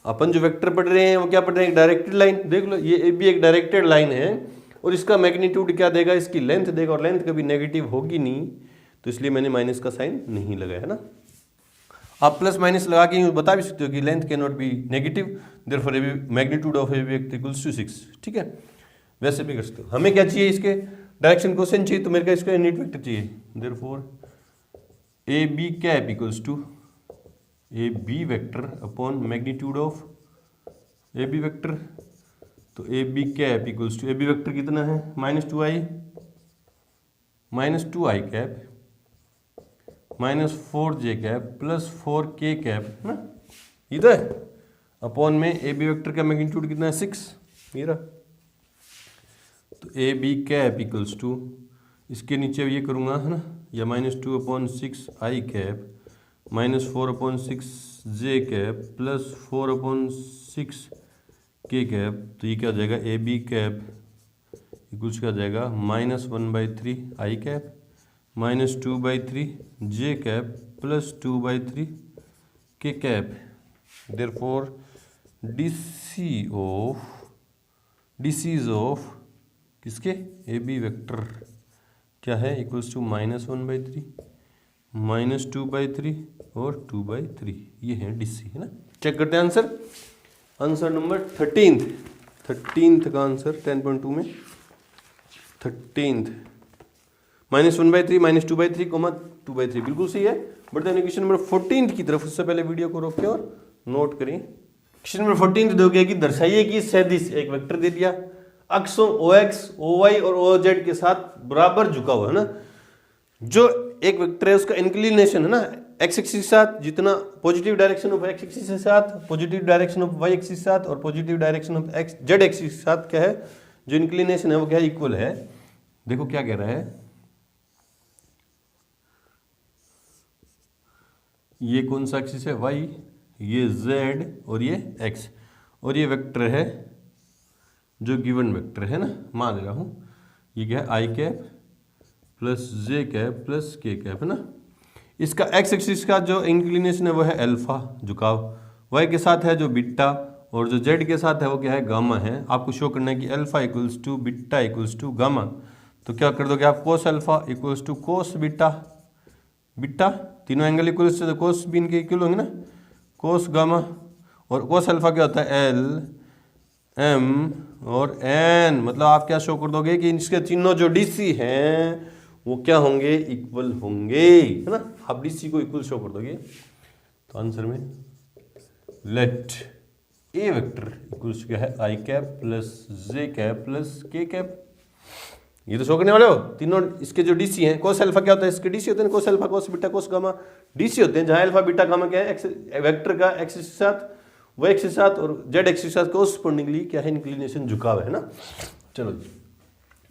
अपन जो वेक्टर पढ़ रहे हैं वो क्या पढ़ रहे हैं, एक डायरेक्टेड लाइन। देख लो ये ए बी एक डायरेक्टेड लाइन है, और इसका मैग्नीट्यूड क्या देगा, इसकी लेंथ देगा, और लेंथ कभी नेगेटिव होगी नहीं, तो इसलिए मैंने माइनस का साइन नहीं लगाया है ना। आप प्लस माइनस लगा के बता भी सकते हो कि length can not be negative, therefore A B magnitude of A B equals to 6, ठीक है, वैसे भी कर सकते हो। हमें क्या चाहिए, इसके डायरेक्शन कोसाइन चाहिए, तो मेरे को इसका यूनिट वेक्टर चाहिए। Therefore A B cap equals to A B vector upon magnitude of A B vector. तो A B cap equals to, A B vector कितना है, -2 आई कैप -4 जे कैप प्लस 4 के कैप ना, इधर अपॉन में A B vector का magnitude कितना है, 6 मेरा। तो A B cap equals to, इसके नीचे ये करूँगा है ना, या -2/6 आई कैप -4/6 जे कैप प्लस 4/6 के कैप। तो ये क्या हो जाएगा, ए बी कैप इक्वल्स क्या हो जाएगा, -1/3 आई कैप -2/3 जे कैप प्लस 2/3 के कैप। देयरफॉर डीसीज ऑफ किसके, ए बी वेक्टर क्या है, इक्वल्स टू -1/3 -2/3 और 2/3, ये है डीसी है ना। चेक करते हैं आंसर। आंसर नंबर 13th का आंसर 10.2 में 13th -1/3 -2/3 2/3 बिल्कुल सही है। बढ़ते हैं क्वेश्चन नंबर 14 की तरफ। उससे पहले वीडियो को रोक के और नोट करें। क्वेश्चन नंबर 14 दोगे कि दर्शाइए कि सदिश, एक वेक्टर दे दिया, अक्षों OX, OY और OZ के साथ बराबर झुका हुआ है ना। जो एक वेक्टर है उसका इंक्लिनेशन है ना, x एक्सिस के साथ, जितना positive direction of x axis के साथ, positive direction of y axis के साथ, और positive direction of z axis के साथ क्या है, जो इंक्लिनेशन है वो क्या इक्वल है। देखो क्या कह रहा है, ये कौन सा एक्सिस है, वाई, ये जेड और ये एक्स, और ये वेक्टर है जो गिवन वेक्टर है ना, मान ले रहा हूँ ये क्या है, आई कैप प्लस जे कैप प्लस के कैप है ना। इसका एक्स एक्सिस का जो इंक्लिनेशन है वो है अल्फा, झुकाव, वाई के साथ है जो बीटा, और जो जेड के साथ है वो क्या है, गामा है। आपको शो करना है कि alpha equals to beta equals to gamma, तो क्या कर दोगे आप, cos alpha equals to cos beta, beta तीनों एंगल इक्वल से तो कोस भी इनके इक्वल होंगे ना, कोस गामा, और कोस अल्फा क्या होता है, एल एम और एन, मतलब आप क्या शो कर दोगे कि इसके तीनों जो डीसी हैं वो क्या होंगे, इक्वल होंगे, है ना। आप डीसी को इक्वल शो कर दोगे, तो आंसर में लेट ए वेक्टर इक्वल्स क्या है, आई कैप प्लस जे कैप प्लस के कैप। ये तो शो करने वाले हो, तीनों इसके जो डीसी हैं, कोस अल्फा क्या होता है, इसके डीसी होते हैं, cos alpha cos beta cos gamma DC होते हैं, जहां अल्फा बीटा गामा क्या है, एक्स वेक्टर का एक्स के साथ वो एक्स के साथ और जेड एक्स के साथ कोरस्पोंडिंगली क्या है, इंक्लिनेशन झुकाव है ना। चलो जी,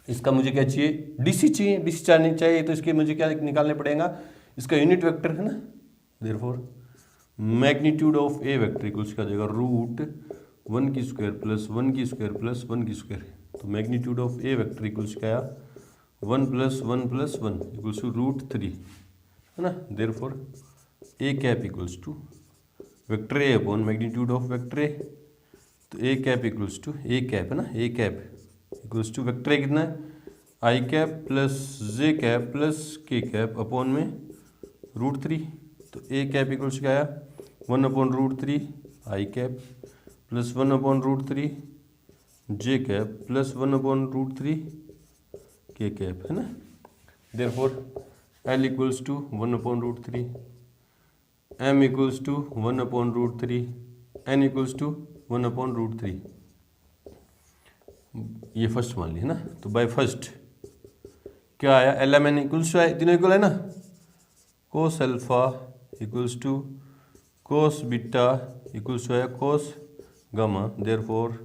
इसका मुझे क्या चाहिए, डीसी चाहिए, डीसी चाहिए तो इसके मुझे क्या निकालने पड़ेगा, इसका यूनिट वेक्टर है ना। Therefore magnitude of A vector equals क्या जाएगा, रूट 1 की स्क्वायर प्लस 1 की स्क्वायर प्लस 1 की स्क्वायर, तो magnitude of A vector equals क्या आया, 1 plus 1 plus 1 equals to root 3 है ना। Therefore A cap equals to vector A upon magnitude of vector A, तो A cap equals to A cap है ना, A cap equals to vector A कितना है, आई cap plus जे cap plus के cap upon में root 3, तो A cap equals क्या आया, 1 upon root 3 I cap plus 1 upon root 3 J cap plus 1 upon root 3 के कैप है ना। Therefore L equals to 1 upon root 3, M equals to 1 upon root 3, N equals to 1 upon root 3। ये first मान ली है ना, तो बाय फर्स्ट क्या आया, L M N equals to, तीनों इक्वल है ना, cos alpha equals to cos beta equals to है cos gamma, therefore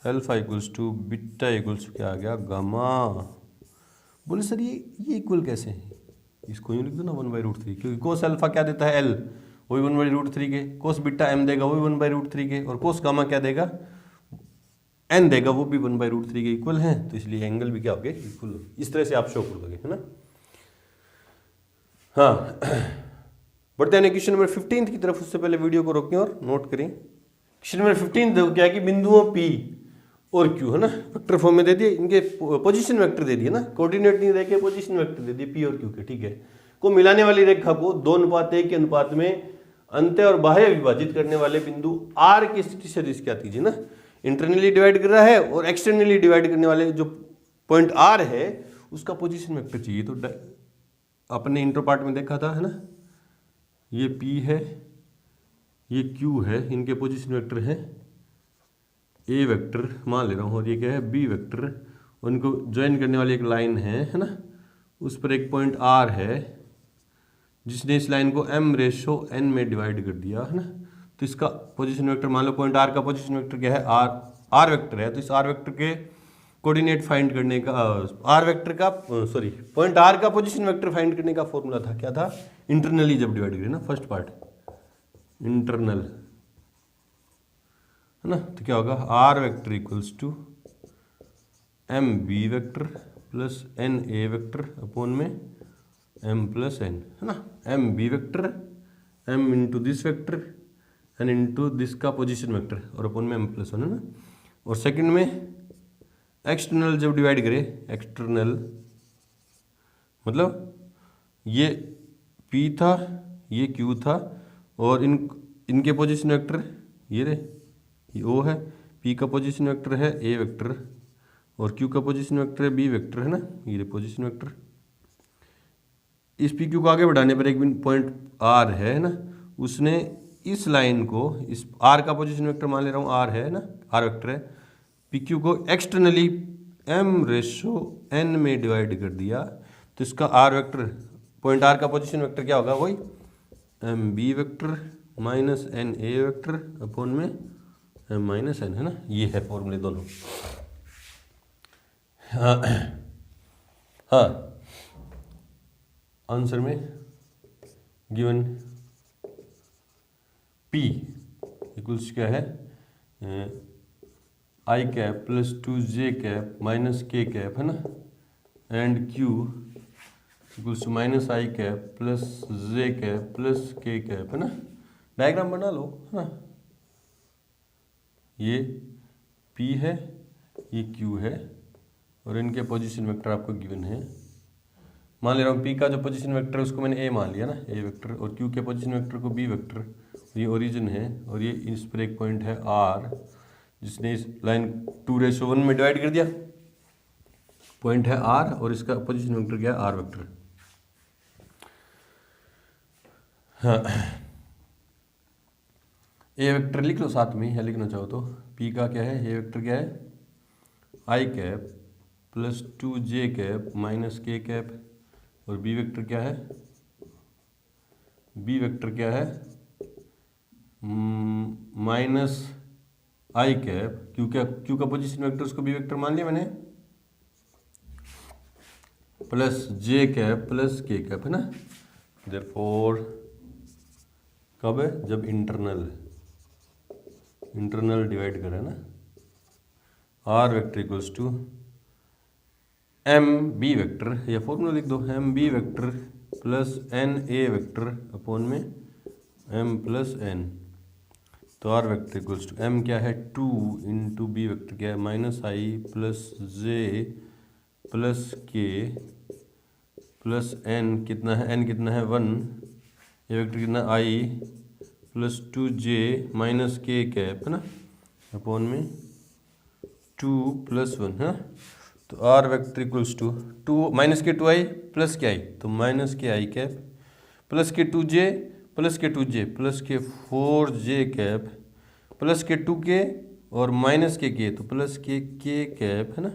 alpha equals to beta equals to क्या आ गया, गामा। बोले सर ये इक्वल कैसे है, इसको यूँ लिख दो ना 1/√3, क्योंकि कोस अल्फा क्या देता है, एल, वही 1/√3 के, कोस बीटा एम देगा वही 1/√3 के, और कोस गामा क्या देगा, एन देगा वो भी 1/√3 के इक्वल है, तो इसलिए एंगल भी क्या हो गए, इक्वल। इस तरह से आप शो कर दोगे है ना। हाँ, बढ़ते हैं क्वेश्चन नंबर 15 की तरफ। उससे पहले वीडियो को रोकें और नोट करें। क्वेश्चन नंबर 15 देखो क्या है कि बिंदुओं P और Q है ना, वेक्टर फॉर्म में दे दिए, इनके पोजीशन वेक्टर दे दिए ना, कोऑर्डिनेट नहीं देके पोजीशन वेक्टर दे दिए P और Q के, ठीक है। को मिलाने वाली रेखा को 2:1 के अनुपात में अंत्य और बाह्य विभाजित करने वाले बिंदु R की स्थिति सदिश क्या कीजिए ना, इंटरनली डिवाइड कर रहा है और एक्सटर्नली डिवाइड करने वाले जो पॉइंट R है उसका पोजीशन वेक्टर चाहिए। तो अपने इंटर पार्ट में देखा था है ना, ये P है ये Q है, इनके पोजीशन वेक्टर है ए वेक्टर मान ले रहा हूँ, और ये क्या है बी वेक्टर, उनको ज्वाइन करने वाली एक लाइन है ना, उस पर एक पॉइंट R है जिसने इस लाइन को m/n में डिवाइड कर दिया है ना। तो इसका पोजीशन वेक्टर मान लो पॉइंट R का पोजीशन वेक्टर क्या है, R वेक्टर है, तो इस R वेक्टर के कोऑर्डिनेट फाइंड करने का R वेक्टर का सॉरी पॉइंट R का पोजीशन वेक्टर फाइंड करने का फॉर्मूला था, क्या था, इंटरनली जब डिवाइड करें ना, फर्स्ट पार्ट इंटरनल है ना, तो क्या होगा, R vector equals to M B vector plus N A vector upon में m प्लस n है ना, m B vector m into this vector n into this का पोजीशन वेक्टर और अपॉन में m प्लस 1 है ना। और सेकंड में एक्सटर्नल जब डिवाइड करें, एक्सटर्नल मतलब ये P था ये Q था और इनके पोजीशन वेक्टर ये रहे, ये O है, P का पोजीशन वेक्टर है A वेक्टर और Q का पोजीशन वेक्टर है B वेक्टर है ना, ये पोजीशन वेक्टर। इस PQ को आगे बढ़ाने पर एक पॉइंट R है ना, उसने इस लाइन को, इस R का पोजीशन वेक्टर मान ले रहा हूँ R है ना, R वेक्टर है, PQ को एक्सटर्नली m/n में डिवाइड कर दिया, तो इसका R वेक्टर पॉइंट R का पोजीशन वेक्टर क्या होगा, वही m B vector minus n A vector upon में m माइनस n है ना। ये है फॉर्मूले दोनों। हाँ आंसर में गिवन P इक्वल्स क्या है I cap plus 2J cap minus K cap है ना, and Q equals to minus I cap plus J cap plus K cap है ना। डायग्राम बना लो है ना। ये P है, ये Q है, और इनके पोजीशन वेक्टर आपको गिवन है। मान ले रहा हूँ P का जो पोजीशन वेक्टर है उसको मैंने A मान लिया ना, A वेक्टर, और Q के पोजीशन वेक्टर को B वेक्टर। ये ओरिजिन है और ये इस पर एक पॉइंट है R, जिसने इस लाइन 2:1 में डिवाइड कर दिया। पॉइंट है R और इसका पोजीशन वेक्टर क्या है, R वेक्टर। हाँ, A वेक्टर लिख लो साथ में, या लिखना चाहो तो। P का क्या है, A वेक्टर क्या है, I cap plus 2J cap minus K cap, और B वेक्टर क्या है, B वेक्टर क्या है माइनस I कैप। Q का पोजीशन वेक्टर उसको B वेक्टर मान लिया मैंने, plus J cap plus K cap है ना। देयरफॉर कब है, जब इंटरनल डिवाइड करें ना, R vector equals to MB vector, या फॉर्मूला लिख दो, MB vector plus NA vector upon में M प्लस N। तो R vector equals to M क्या है 2 इंटू B वेक्टर क्या है minus I plus J plus K plus N कितना है, N कितना है 1, ये वेक्टर कितना I plus 2J minus K cap है ना, अपॉन में 2 प्लस 1 है। तो R vector equals to 2 minus के 2I प्लस के I, तो माइनस के I कैप प्लस के 2J प्लस के 2J प्लस के 4J कैप प्लस के 2K और माइनस के K, तो प्लस के K कैप है ना,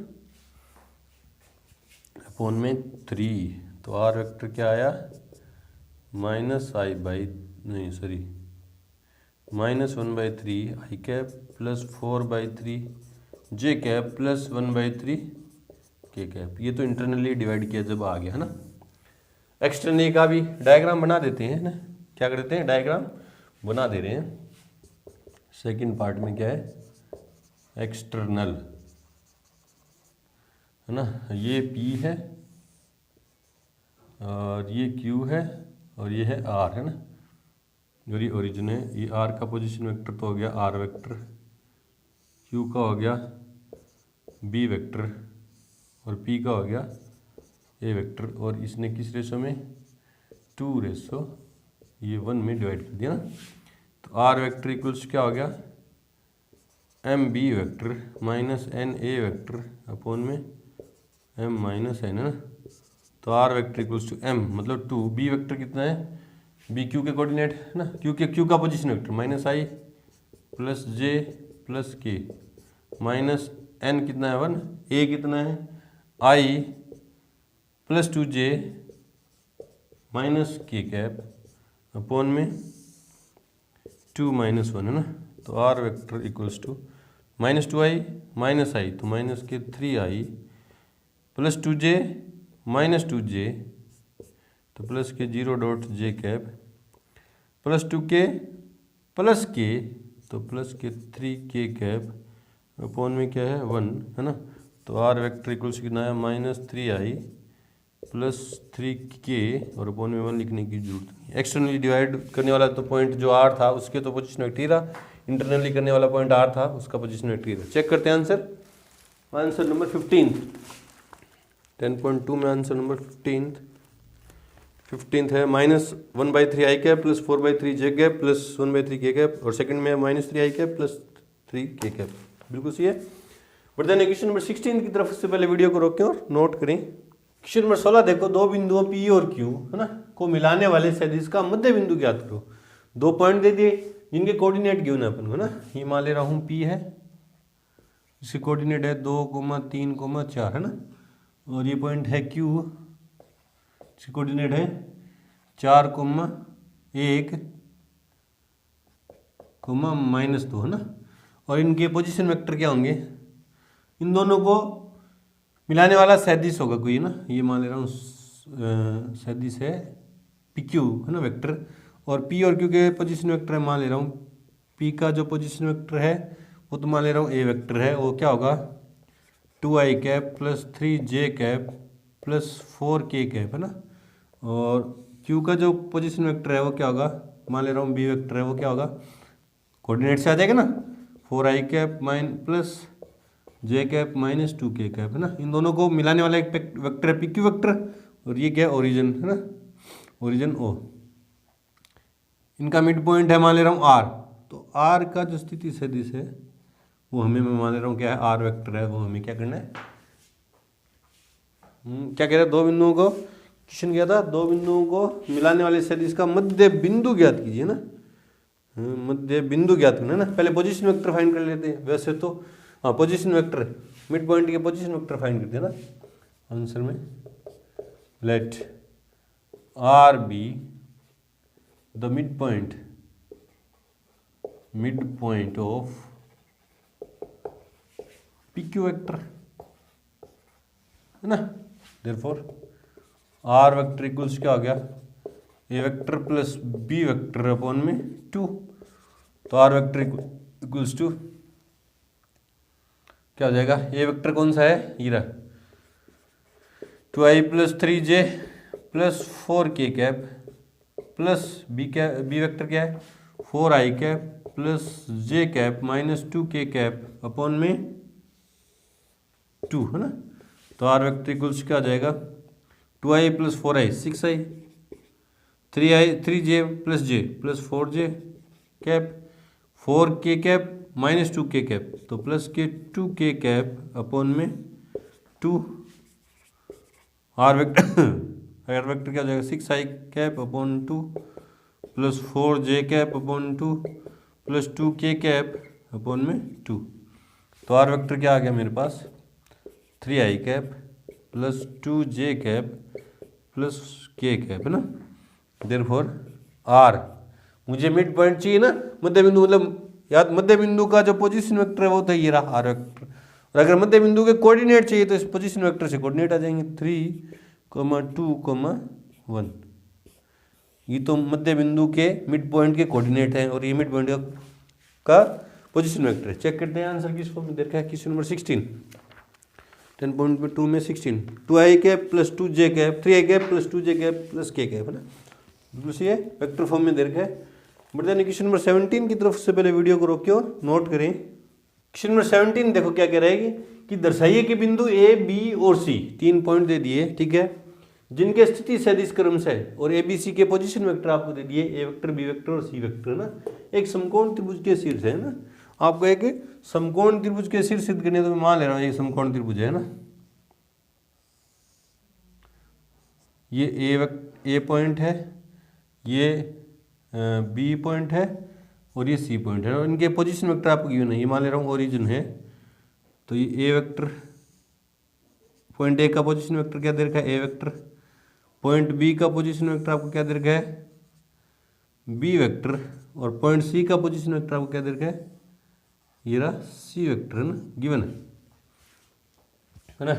अपॉन में 3। तो R वेक्टर क्या आया माइनस I बाई नहीं sorry minus 1/3 I cap plus 4/3 J cap plus 1/3 K cap. ये तो इंटरनली डिवाइड किया जब आ गया है ना। एक्सटर्नली का भी डायग्राम बना देते हैं ना, क्या कर देते हैं, डायग्राम बना दे रहे हैं। सेकंड पार्ट में क्या है, एक्सटर्नल है ना। ये P है और ये Q है और ये है R है ना, और ये ओरिजिन है। ये R का पोजीशन वेक्टर तो हो गया R वेक्टर, Q का हो गया B वेक्टर और P का हो गया A वेक्टर, और इसने किस रेशो में 2:1 में डिवाइड कर दिया ना। तो R वेक्टर इक्वल्स क्या हो गया MB vector minus NA vector upon में M माइनस N है ना। तो R vector equals to M मतलब 2, B वेक्टर कितना है, B Q के कोऑर्डिनेट है ना, Q का position vector minus I plus J plus K minus N कितना है 1, A कितना है I plus 2J minus K cap upon में 2 माइनस 1 है ना। तो R vector equals to minus 2I minus I, तो माइनस के 3I plus 2J minus 2J, तो प्लस के 0.J cap plus 2K plus K, तो प्लस के 3K कैप अपॉन में क्या है 1 है ना। तो R वेक्टर इक्वल्स कितना है माइनस 3I प्लस 3K और अपॉन में 1 लिखने की जरूरत नहीं। एक्सटर्नली डिवाइड करने वाला तो पॉइंट जो R था उसके तो पोजीशन वेक्टर रहा, इंटरनली करने वाला पॉइंट R था उसका पोजीशन वेक्टर रहा। चेक करते हैं आंसर नंबर 15 10.2 में आंसर नंबर 15th है minus 1/3 I cap plus 4/3 J cap plus 1/3 K cap, और सेकंड में minus 3 I cap plus 3 K cap. बिल्कुल सही है। बट देन क्वेश्चन नंबर 16 की तरफ से पहले वीडियो को रोकें और नोट करें। क्वेश्चन नंबर 16 देखो, दो बिंदुओं P और Q है ना को मिलाने वाले सदिश का मध्य बिंदु ज्ञात करो। 2 पॉइंट दे दिए जिनके कोऑर्डिनेट गिवन है अपन को ना। ये मान ले रहा हूँ P है, इसके कोऑर्डिनेट है 2, 3, 4 है ना, और ये पॉइंट है Q, इसके कोऑर्डिनेट है 4, 1, -2 है ना। और इनके पोजीशन वेक्टर क्या होंगे, इन दोनों को मिलाने वाला सदिश होगा कोई ना। ये मान ले रहा हूँ सदिश है PQ है ना वेक्टर, और P और Q के पोजीशन वेक्टर है मान ले रहा हूँ पी का जो पोजीशन वेक्टर है वो तो मान ले रहा हूँ ए वेक्टर है, वो क्या होगा 2i cap plus 3j cap plus 4k cap है ना। और क्यू का जो पोजीशन वेक्टर है वो क्या होगा, मान ले रहा हूँ बी वेक्टर है, वो क्या होगा कोऑर्डिनेट से आ जाएगा ना 4i cap plus j cap minus 2k cap है ना। इन दोनों को मिलाने वाला एक वेक्टर है pq वेक्टर, और ये क्या है ओरिजिन है ना, ओरिजिन ओ। इनका मिड पॉइंट है मान ले रहा हूँ r, तो r का जो स्थिति सदिश है वो हमें मैं मान ले रहा हूँ क्या है r वेक्टर है, वो हमें क्या करना है क्या कह रहा है, दो बिंदुओं को क्वेश्चन किया था, दो बिंदुओं को मिलाने वाले सदिश का मध्य बिंदु ज्ञात कीजिए ना, मध्य बिंदु ज्ञात करना है ना। पहले पोजीशन वेक्टर फाइंड कर लेते हैं, वैसे तो हाँ पोजीशन वेक्टर मिड पॉइंट के पोजीशन वेक्टर फाइंड करते हैं ना आंसर में। Let R be the mid point of P Q vector है ना। देयरफॉर आर वेक्टर इक्वल्स क्या हो गया A vector plus B vector upon में 2, तो आर वेक्टर इक्वल्स टू क्या हो जाएगा, ए वेक्टर कौन सा है ये रहा 2i plus 3j plus 4k cap plus B vector क्या है 4i cap plus j cap minus 2k cap upon में 2 है ना। तो आर वेक्टर इक्वल्स क्या हो जाएगा 2i plus 4i 6i, 3j plus j plus 4j cap 4k cap minus 2k cap, तो प्लस के 2k कैप अपॉन में 2। आर वेक्टर क्या हो जाएगा 6i cap upon 2 plus 4j cap upon 2 plus 2k cap upon में 2। तो are vector क्या आ गया मेरे पास 3i cap plus 2j cap plus k cap है ना। देयरफॉर आर मुझे मिड पॉइंट चाहिए ना, मध्य बिंदु, मतलब याद मध्य बिंदु का जो पोजीशन वेक्टर है वो तो ये रहा आर वेक्टर, और अगर मध्य बिंदु के कोऑर्डिनेट चाहिए तो इस पोजीशन वेक्टर से कोऑर्डिनेट आ जाएंगे 3, 2, 1। ये तो मध्य बिंदु के मिड पॉइंट के कोऑर्डिनेट हैं और ये मिड पॉइंट का पोजीशन वेक्टर है। चेक करते हैं आंसर किस फॉर्म में देखा है, क्वेश्चन नंबर 16 10.2 में 16 2i cap plus 2j cap 3i cap plus 2j cap plus k cap है ना, बिल्कुल सही है, वेक्टर फॉर्म में दे रखा है। बढ़ते हैं क्वेश्चन नंबर 17 की तरफ से, पहले वीडियो को रोकिए और नोट करें। क्वेश्चन नंबर 17 देखो क्या कह रहा है कि दर्शाइए कि बिंदु ए बी और सी 3 पॉइंट दे दिए, ठीक है, जिनके स्थिति सदिश क्रम से और ए बी सी के पोजीशन वेक्टर आपको दे दिए ए वेक्टर बी वेक्टर और सी वेक्टर ना। एक समकोण त्रिभुज के शीर्ष है ना, आपको एक समकोण त्रिभुज के शीर्ष सिद्ध करने, तो मैं मान ले रहा हूँ ये समकोण त्रिभुज है ना, ये ए पॉइंट है, ये बी पॉइंट है और ये सी पॉइंट है, और इनके पोजीशन वेक्टर आपको गिवन है। ये मान ले रहा हूँ ओरिजिन है, तो ये ए वेक्टर पॉइंट ए का पोजीशन वेक्टर क्या दे रखा है ए वेक्टर, पॉइंट बी का पोजीशन वेक्टर आपको क्या दे रखा है बी वेक्टर, और पॉइंट सी का पोजीशन वेक्टर आपको क्या दे रखा है ये रहा सी वेक्टर है ना, गिवन है ना।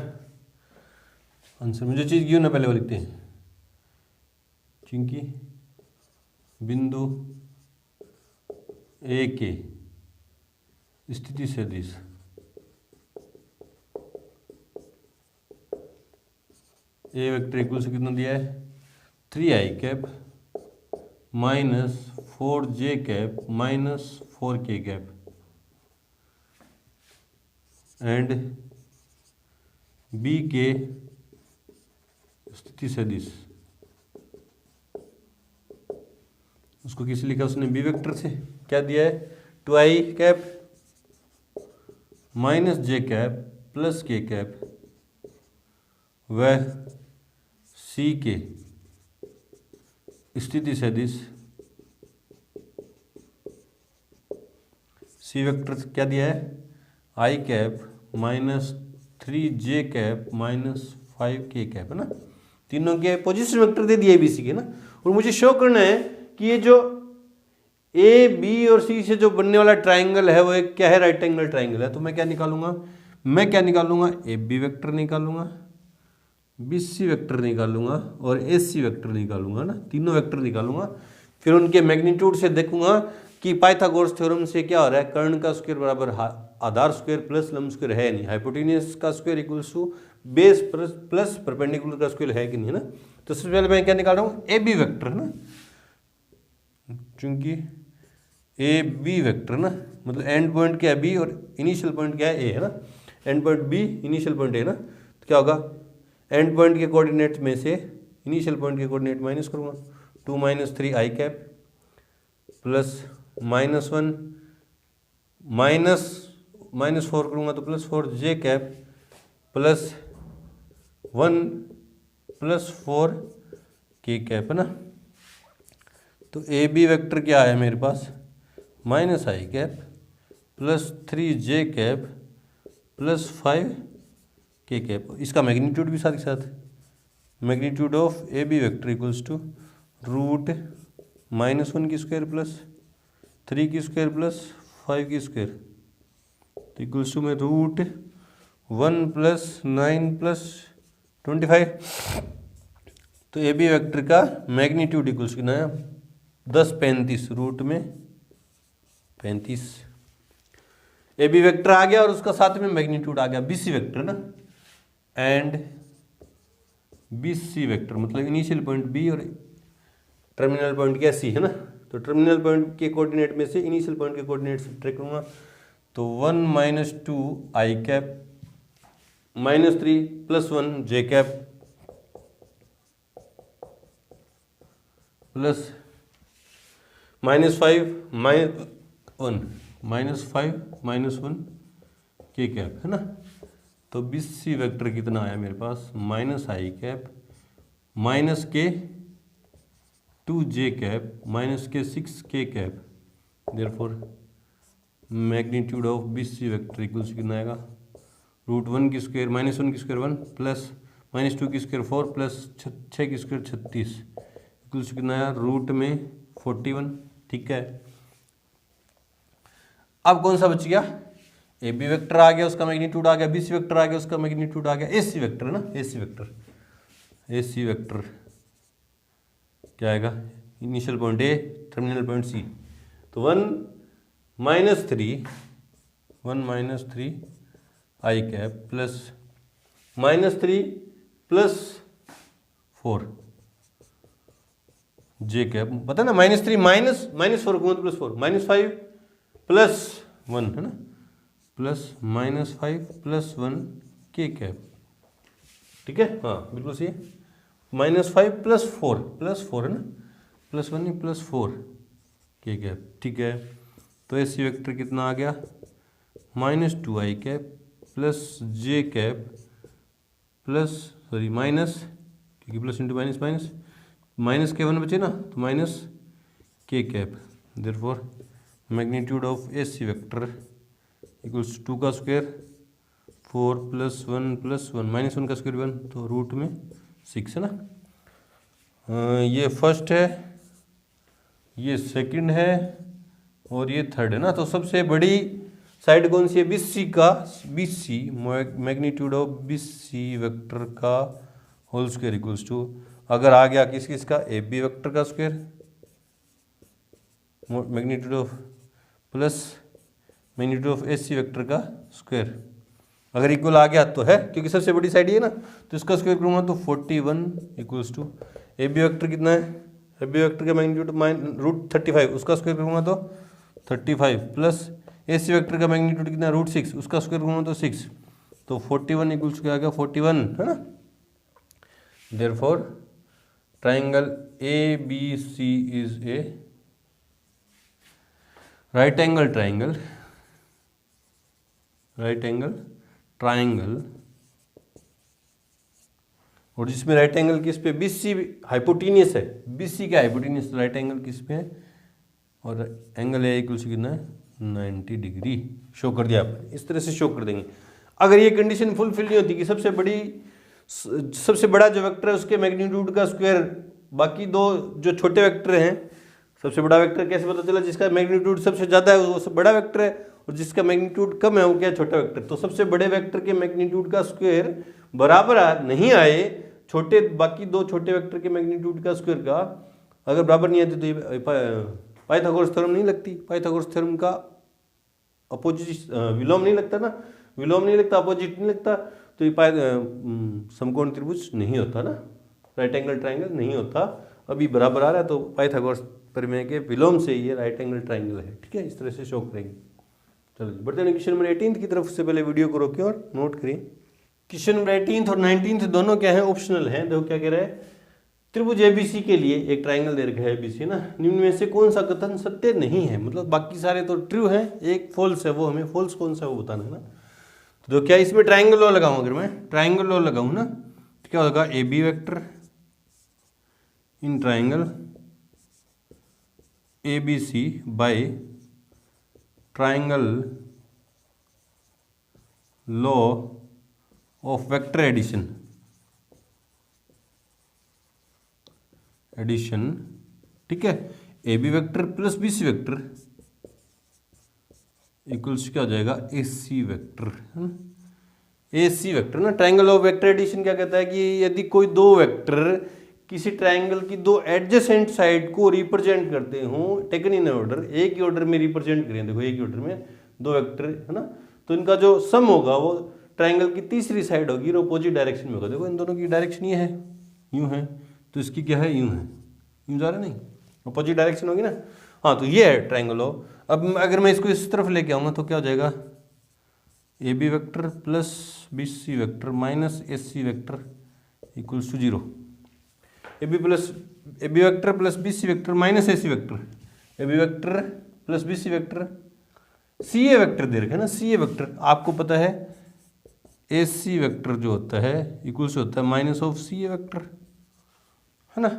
आंसर में जो चीज़ गिवन है पहले वो लिखते हैं, क्योंकि बिंदु ए के स्थिति सदिश ए वेक्टर इक्वल से कितना दिया है 3i cap minus 4j cap minus 4k cap and B के स्थिति सदिश, उसको किस लिखा उसने बी वेक्टर से, क्या दिया है 2i cap minus j cap plus k cap व सी के स्थिति सदिश सी वेक्टर क्या दिया है i cap minus 3j cap minus 5k cap है ना। तीनों के पोजीशन वेक्टर दे दिए बीसी के ना, और मुझे शो करना है कि ये जो ए बी और सी से जो बनने वाला ट्राइंगल है वो एक क्या है राइट एंगल ट्राइंगल है। तो मैं क्या निकालूंगा ए बी वेक्टर निकालूंगा, बी सी वेक्टर निकालूंगा और ए सी वेक्टर निकालूंगा ना, तीनों वेक्टर निकालूंगा। फिर उनके मैग्नीट्यूड से देखूंगा कि पाइथागोरस थ्योरम से क्या हो रहा है, कर्ण का स्क्वायर बराबर आधार स्क्वायर प्लस लंब स्क्वायर है नहीं, हाइपोटेनियस का square equals to base plus perpendicular का स्क्वायर है कि नहीं, है ना। तो सबसे पहले मैं क्या निकाल रहा हूँ, ए बी वेक्टर, है ना, चूंकि ए बी वेक्टर ना, मतलब एंड पॉइंट क्या है बी और इनिशियल पॉइंट क्या है ए, है ना। End point B, initial point A ना, तो क्या होगा, एंड पॉइंट के कोऑर्डिनेट्स में से इनिशियल पॉइंट के कोऑर्डिनेट माइनस करूँगा, 2 - 3 आई कैप प्लस -1 -4 करूँगा तो +4 जे कैप प्लस 1 + 4 के कैप, है ना। तो ए बी वेक्टर क्या है मेरे पास, -i cap plus 3 J cap plus 5 के कैप। इसका मैग्नीट्यूड भी साथ ही साथ, magnitude of A B vector equals to √-1 की स्क्वायर प्लस 3 की स्क्वायर प्लस 5 की स्क्वायर, तो इक्वल्स टू में √1 + 9 + 25। तो ए बी वेक्टर का मैग्नीट्यूड इक्वल्स कितना है, 10 35 √35। ए बी वेक्टर आ गया और उसका साथ में मैग्नीट्यूड आ गया बी सी वेक्टर ना, एंड बी सी वेक्टर मतलब इनिशियल पॉइंट बी और टर्मिनल पॉइंट क्या सी, है ना। तो टर्मिनल पॉइंट के कोऑर्डिनेट में से इनिशियल पॉइंट के कोऑर्डिनेट सब्ट्रैक्ट करूँगा, तो 1 - 2 आई कैप -3 + 1 जे कैप प्लस -5 -1 के कैप, है ना। तो बी सी वेक्टर कितना आया मेरे पास, -i cap -k 2 J cap -k 6 K cap. Therefore magnitude of B C vector equals कितना आएगा, √1 की स्क्वायर -1 की स्क्वायर 1 प्लस -2 की स्क्वायर 4 प्लस 6 की स्क्वायर 36 इक्वल्स कितना आया, √41। ठीक है, अब कौन सा बच गया, ए बी वेक्टर आ गया उसका मैग्नीट्यूड आ गया, बी सी वेक्टर आ गया उसका मैग्नीट्यूड आ गया, ए सी वेक्टर है ना, ए सी वेक्टर क्या आएगा, initial point A terminal point C. तो 1 - 3 I cap plus -3 + 4 J cap, पता है ना, -3 -4 को प्लस 4 -5 + 1, है ना, प्लस -5 + 1 के कैप। ठीक है, हाँ बिल्कुल सही है, -5 + 4 है ना, +1 नहीं +4 के कैप। ठीक है, तो ऐसी वेक्टर कितना आ गया, -2 आई कैप प्लस जे कैप प्लस माइनस, क्योंकि plus into minus minus minus के 1 बचे ना, तो माइनस के cap. Therefore magnitude of A C vector equals 2 का स्क्वायर 4 + 1 + 1 -1 का स्क्वायर 1, तो √6 है ना। ये फर्स्ट है, ये सेकंड है और ये थर्ड है ना। तो सबसे बड़ी साइड कौन सी है, बी सी का, B C magnitude of B C vector का होल स्क्वायर इक्वल्स टू, अगर आ गया किस किस का, ए बी वेक्टर का square magnitude of plus magnitude of A C vector का स्क्वायर, अगर इक्वल आ गया तो है, क्योंकि सबसे बड़ी साइड ये ना, तो इसका स्क्वायर करूँगा तो 41 equals to A B vector कितना है, ए बी वेक्टर का मैग्नीट्यूड √35, उसका स्क्वायर करूँगा तो 35 प्लस ए सी वेक्टर का मैग्नीट्यूड कितना है √6, उसका स्क्वायर करूँगा तो 6, तो 41 इक्वल्स क्या आ गया 41, है ना। Therefore triangle A B C is a right angle triangle, और जिसमें राइट एंगल किस पे, बी सी हाइपोटेनियस है, बी सी का हाइपोटेनियस राइट एंगल किस पे है, और एंगल ए इक्वल कितना है 90 डिग्री। शो कर दिया आपने, इस तरह से शो कर देंगे। अगर ये कंडीशन फुलफिल नहीं होती कि सबसे बड़ा जो वेक्टर है उसके मैग्नीट्यूड का स्क्वायर बाकी दो जो छोटे वेक्टर हैं, सबसे बड़ा वेक्टर कैसे पता चला, जिसका मैग्नीट्यूड सबसे ज़्यादा है वो सब बड़ा वेक्टर है, और जिसका मैग्नीट्यूड कम है वो क्या, छोटा वेक्टर। तो सबसे बड़े वेक्टर के मैग्नीट्यूड का स्क्वायर बराबर नहीं आए बाकी दो छोटे वेक्टर के मैग्नीट्यूड का स्क्वायर का, अगर बराबर नहीं आते तो ये पाइथागोरस थ्योरम नहीं लगती, पाइथागोरस थ्योरम का अपोजिट विलोम नहीं लगता ना, विलोम नहीं लगता, अपोजिट नहीं लगता, तो ये समकोण त्रिभुज नहीं होता ना, राइट एंगल ट्राइंगल नहीं होता। अभी बराबर आ रहा है तो पाइथागोरस प्रमेय के विलोम से ये राइट एंगल ट्राइंगल है, ठीक है, इस तरह से शो करेंगे। चलो बढ़ते हैं क्वेश्चन नंबर 18 की तरफ। से पहले वीडियो को रोकें और नोट करें। क्वेश्चन नंबर 18 और 19 दोनों क्या है, ऑप्शनल है। देखो क्या कह रहा है, त्रिभुज एबीसी के लिए एक ट्राइंगल दे रखा है एबीसी ना, निम्न में से कौन सा कथन सत्य नहीं है, मतलब बाकी सारे तो ट्रू है, एक फॉल्स है, वो हमें फॉल्स कौन सा है वो बताना है ना। तो क्या इसमें ट्राइंगल लॉ लगाऊं, अगर मैं ट्राइंगल लॉ लगाऊं ना तो क्या होगा, A B vector in triangle A B C by triangle law of vector addition ठीक है, A B vector plus B C vector equals क्या हो जाएगा, ए सी वेक्टर है ना, ए सी वेक्टर ना। ट्राइंगल ऑफ वेक्टर एडिशन क्या कहता है कि यदि कोई दो वेक्टर किसी ट्राइंगल की दो एडजेसेंट साइड को रिप्रेजेंट करते हों, टेकन इन ऑर्डर, एक ही ऑर्डर में रिप्रेजेंट करें, देखो एक ही ऑर्डर में दो वेक्टर है ना, तो इनका जो सम होगा वो ट्राइंगल की तीसरी साइड होगी और अपोजिट डायरेक्शन में होगा। देखो इन दोनों की डायरेक्शन ये है, यूं है, तो इसकी क्या है, यूं है, यूं जा रहा नहीं, अपोजिट डायरेक्शन होगी ना। हाँ तो ये है ट्राइंगल ऑफ। अब अगर मैं इसको इस तरफ लेके आऊँगा तो क्या हो जाएगा, A B vector plus B C vector minus A C vector equals to 0। A B vector plus B C vector minus A C vector, A B vector plus B C vector, C A vector दे रखा है ना, सी A vector आपको पता है ए C vector जो होता है इक्वल्स होता है minus of C A vector है ना।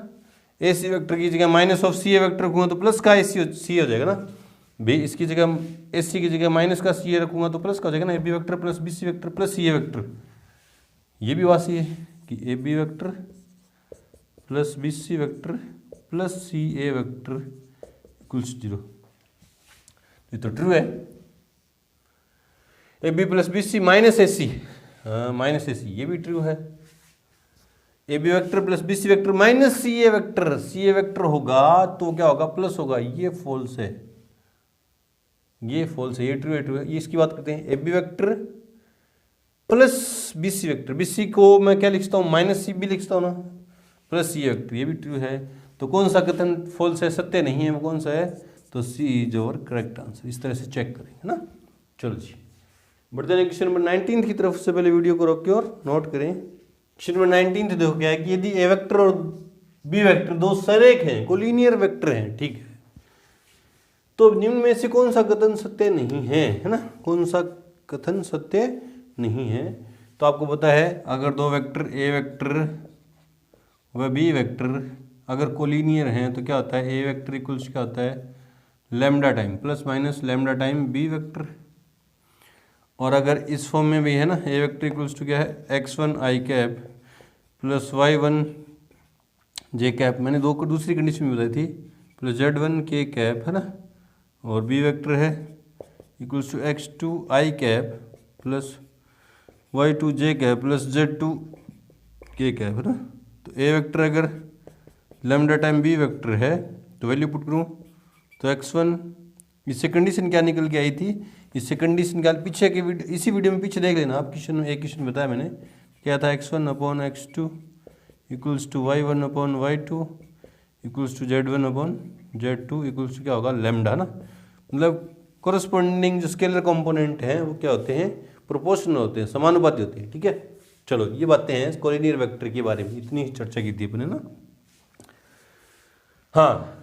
ए सी वेक्टर की जगह minus of C A vector रखूँगा तो प्लस का ए सी हो जाएगा ना, बी इसकी जगह ए सी की जगह माइनस का सी ए रखूँगा तो प्लस का हो जाएगा ना, A B vector plus B C vector plus C A vector. ये भी वासी है कि A B vector plus B C vector plus C A vector equals 0। ये तो ट्रू है। A B plus B C minus A C, minus A C, ये भी ट्रू है। A B vector plus B C vector minus C A vector होगा तो क्या होगा, प्लस होगा, ये फॉल्स है, ये फॉल्स है, ये ट्रू है, ट्रू है। ये इसकी बात करते हैं, A B vector plus B C vector, B C को मैं क्या लिखता हूँ, माइनस सी बी लिखता हूँ ना, प्लस सी वेक्टर, ये भी ट्रू है। तो कौन सा कथन फॉल्स है, सत्य नहीं है, वो कौन सा है, तो सी इज और करेक्ट आंसर। इस तरह से चेक करेंगे ना। चलो जी बढ़ते हैं क्वेश्चन नंबर 19 की तरफ। से पहले वीडियो को रोक के और नोट करें। क्वेश्चन नंबर 19 देखो क्या है कि यदि ए वेक्टर और बी वेक्टर दो सरेख हैं, कोलिनियर वेक्टर हैं, ठीक है, तो निम्न में से कौन सा कथन सत्य नहीं है ना, कौन सा कथन सत्य नहीं है। तो आपको पता है अगर दो वेक्टर ए वेक्टर व बी वेक्टर अगर कोलिनियर हैं तो क्या होता है, ए वेक्टर इक्वल्स क्या होता है, lambda time plus minus lambda time B vector. और अगर इस फॉर्म में भी है ना, ए वेक्टर इक्वल्स टू क्या है, x1 I cap plus y1 J cap, मैंने दूसरी कंडीशन में बताई थी, प्लस z1 के कैप है ना, और बी वेक्टर है equals to x2 I cap plus y2 J cap plus z2 K cap है ना। तो ए वेक्टर अगर लैम्डा टाइम बी वेक्टर है तो वैल्यू पुट करूँ तो x1, इससे कंडीशन क्या निकल के आई थी, इससे कंडीशन क्या, पीछे के इसी वीडियो में पीछे देख लेना आप, क्वेश्चन में एक क्वेश्चन बताया मैंने, क्या था, x1 upon x2 equals to y1 upon y2 equals to z1 upon z2 equals to क्या होगा, लैम्डा ना। मतलब कोरस्पॉन्डिंग जो स्केलर कंपोनेंट हैं वो क्या होते हैं, प्रोपोर्शनल होते हैं, समानुपाती होते हैं, ठीक है। चलो ये बातें हैं कोलिनियर वेक्टर के बारे में, इतनी चर्चा की थी अपने ना। हाँ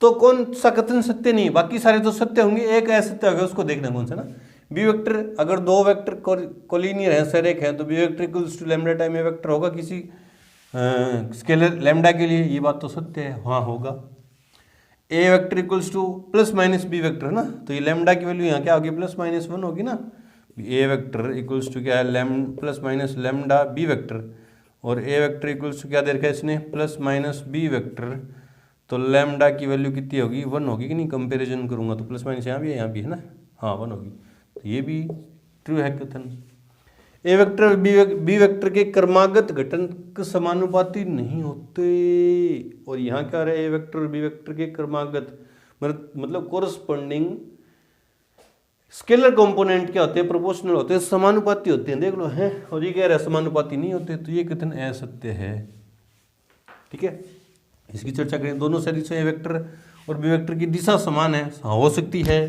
तो कौन सा कथन सत्य नहीं, बाकी सारे तो सत्य होंगे, एक असत्य होगा, उसको देखना कौन सा ना। बी वेक्टर अगर दो वेक्टर कोलिनियर हैं, सरेख हैं, तो B vector equals to lambda time A vector होगा किसी स्केलर लैम्डा के लिए, ये बात तो सत्य है, हाँ होगा। A vector equals to plus minus B vector है ना, तो ये लैम्डा की वैल्यू यहाँ क्या होगी, प्लस माइनस 1 होगी ना। ए वेक्टर इक्वल्स टू क्या है, plus minus lambda B vector, और ए वेक्टर इक्वल्स टू क्या दे रखा है इसने, प्लस माइनस बी वेक्टर, तो लैम्डा की वैल्यू कितनी होगी, 1 होगी कि नहीं, कंपैरिजन करूंगा तो प्लस माइनस यहाँ भी है ना, हाँ 1 होगी, तो ये भी ट्रू है कथन। ए वेक्टर बी वेक्टर के क्रमागत घटक समानुपाती नहीं होते, और यहाँ क्या रहा है, ए वेक्टर और बी वेक्टर के क्रमागत मतलब कोरस्पॉन्डिंग स्केलर कंपोनेंट क्या होते हैं, प्रोपोर्शनल होते हैं, समानुपाती होते हैं। देख लो हैं, और ये कह रहा है समानुपाती नहीं होते, तो ये कथन असत्य है। ठीक है, इसकी चर्चा करें। दोनों सदिशों वेक्टर और बी वेक्टर की दिशा समान है, हो सकती है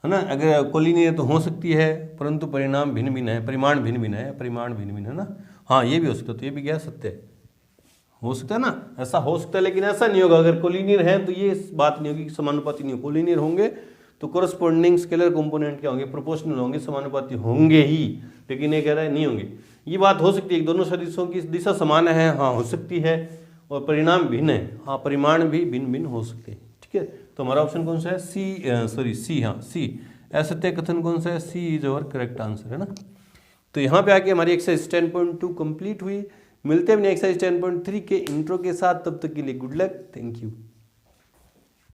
ना। अगर कोलिनियर तो हो सकती है, परंतु परिणाम भिन्न भिन्न है, परिमाण भिन्न भिन्न है, परिमाण भिन्न भिन्न है ना। हाँ, ये भी हो सकता है, तो ये भी क्या सत्य है, हो सकता है ना, ऐसा हो सकता है। लेकिन ऐसा नहीं होगा, अगर कोलिनियर है तो ये बात नहीं होगी कि समानुपाती नहीं हो। कोलिनियर होंगे तो कोरस्पॉन्डिंग स्केलर कंपोनेंट क्या होंगे, प्रोपोर्शनल होंगे, समानुपाती होंगे ही। लेकिन ये कह रहा है नहीं होंगे। ये बात हो सकती है कि दोनों सदिशों की दिशा समान है, हाँ हो सकती है, और परिणाम भिन्न है, हाँ परिमाण भी भिन्न भिन्न हो सकते हैं। ठीक है, तो हमारा ऑप्शन कौन सा है, सी। हाँ सी, असत्य कथन कौन सा है, सी इज अवर करेक्ट आंसर, है ना। तो यहाँ पे आके हमारी एक्सरसाइज 10.2 कंप्लीट हुई। मिलते हैं अपनी एक्सरसाइज 10.3 के इंट्रो के साथ, तब तक के लिए गुड लक, थैंक यू।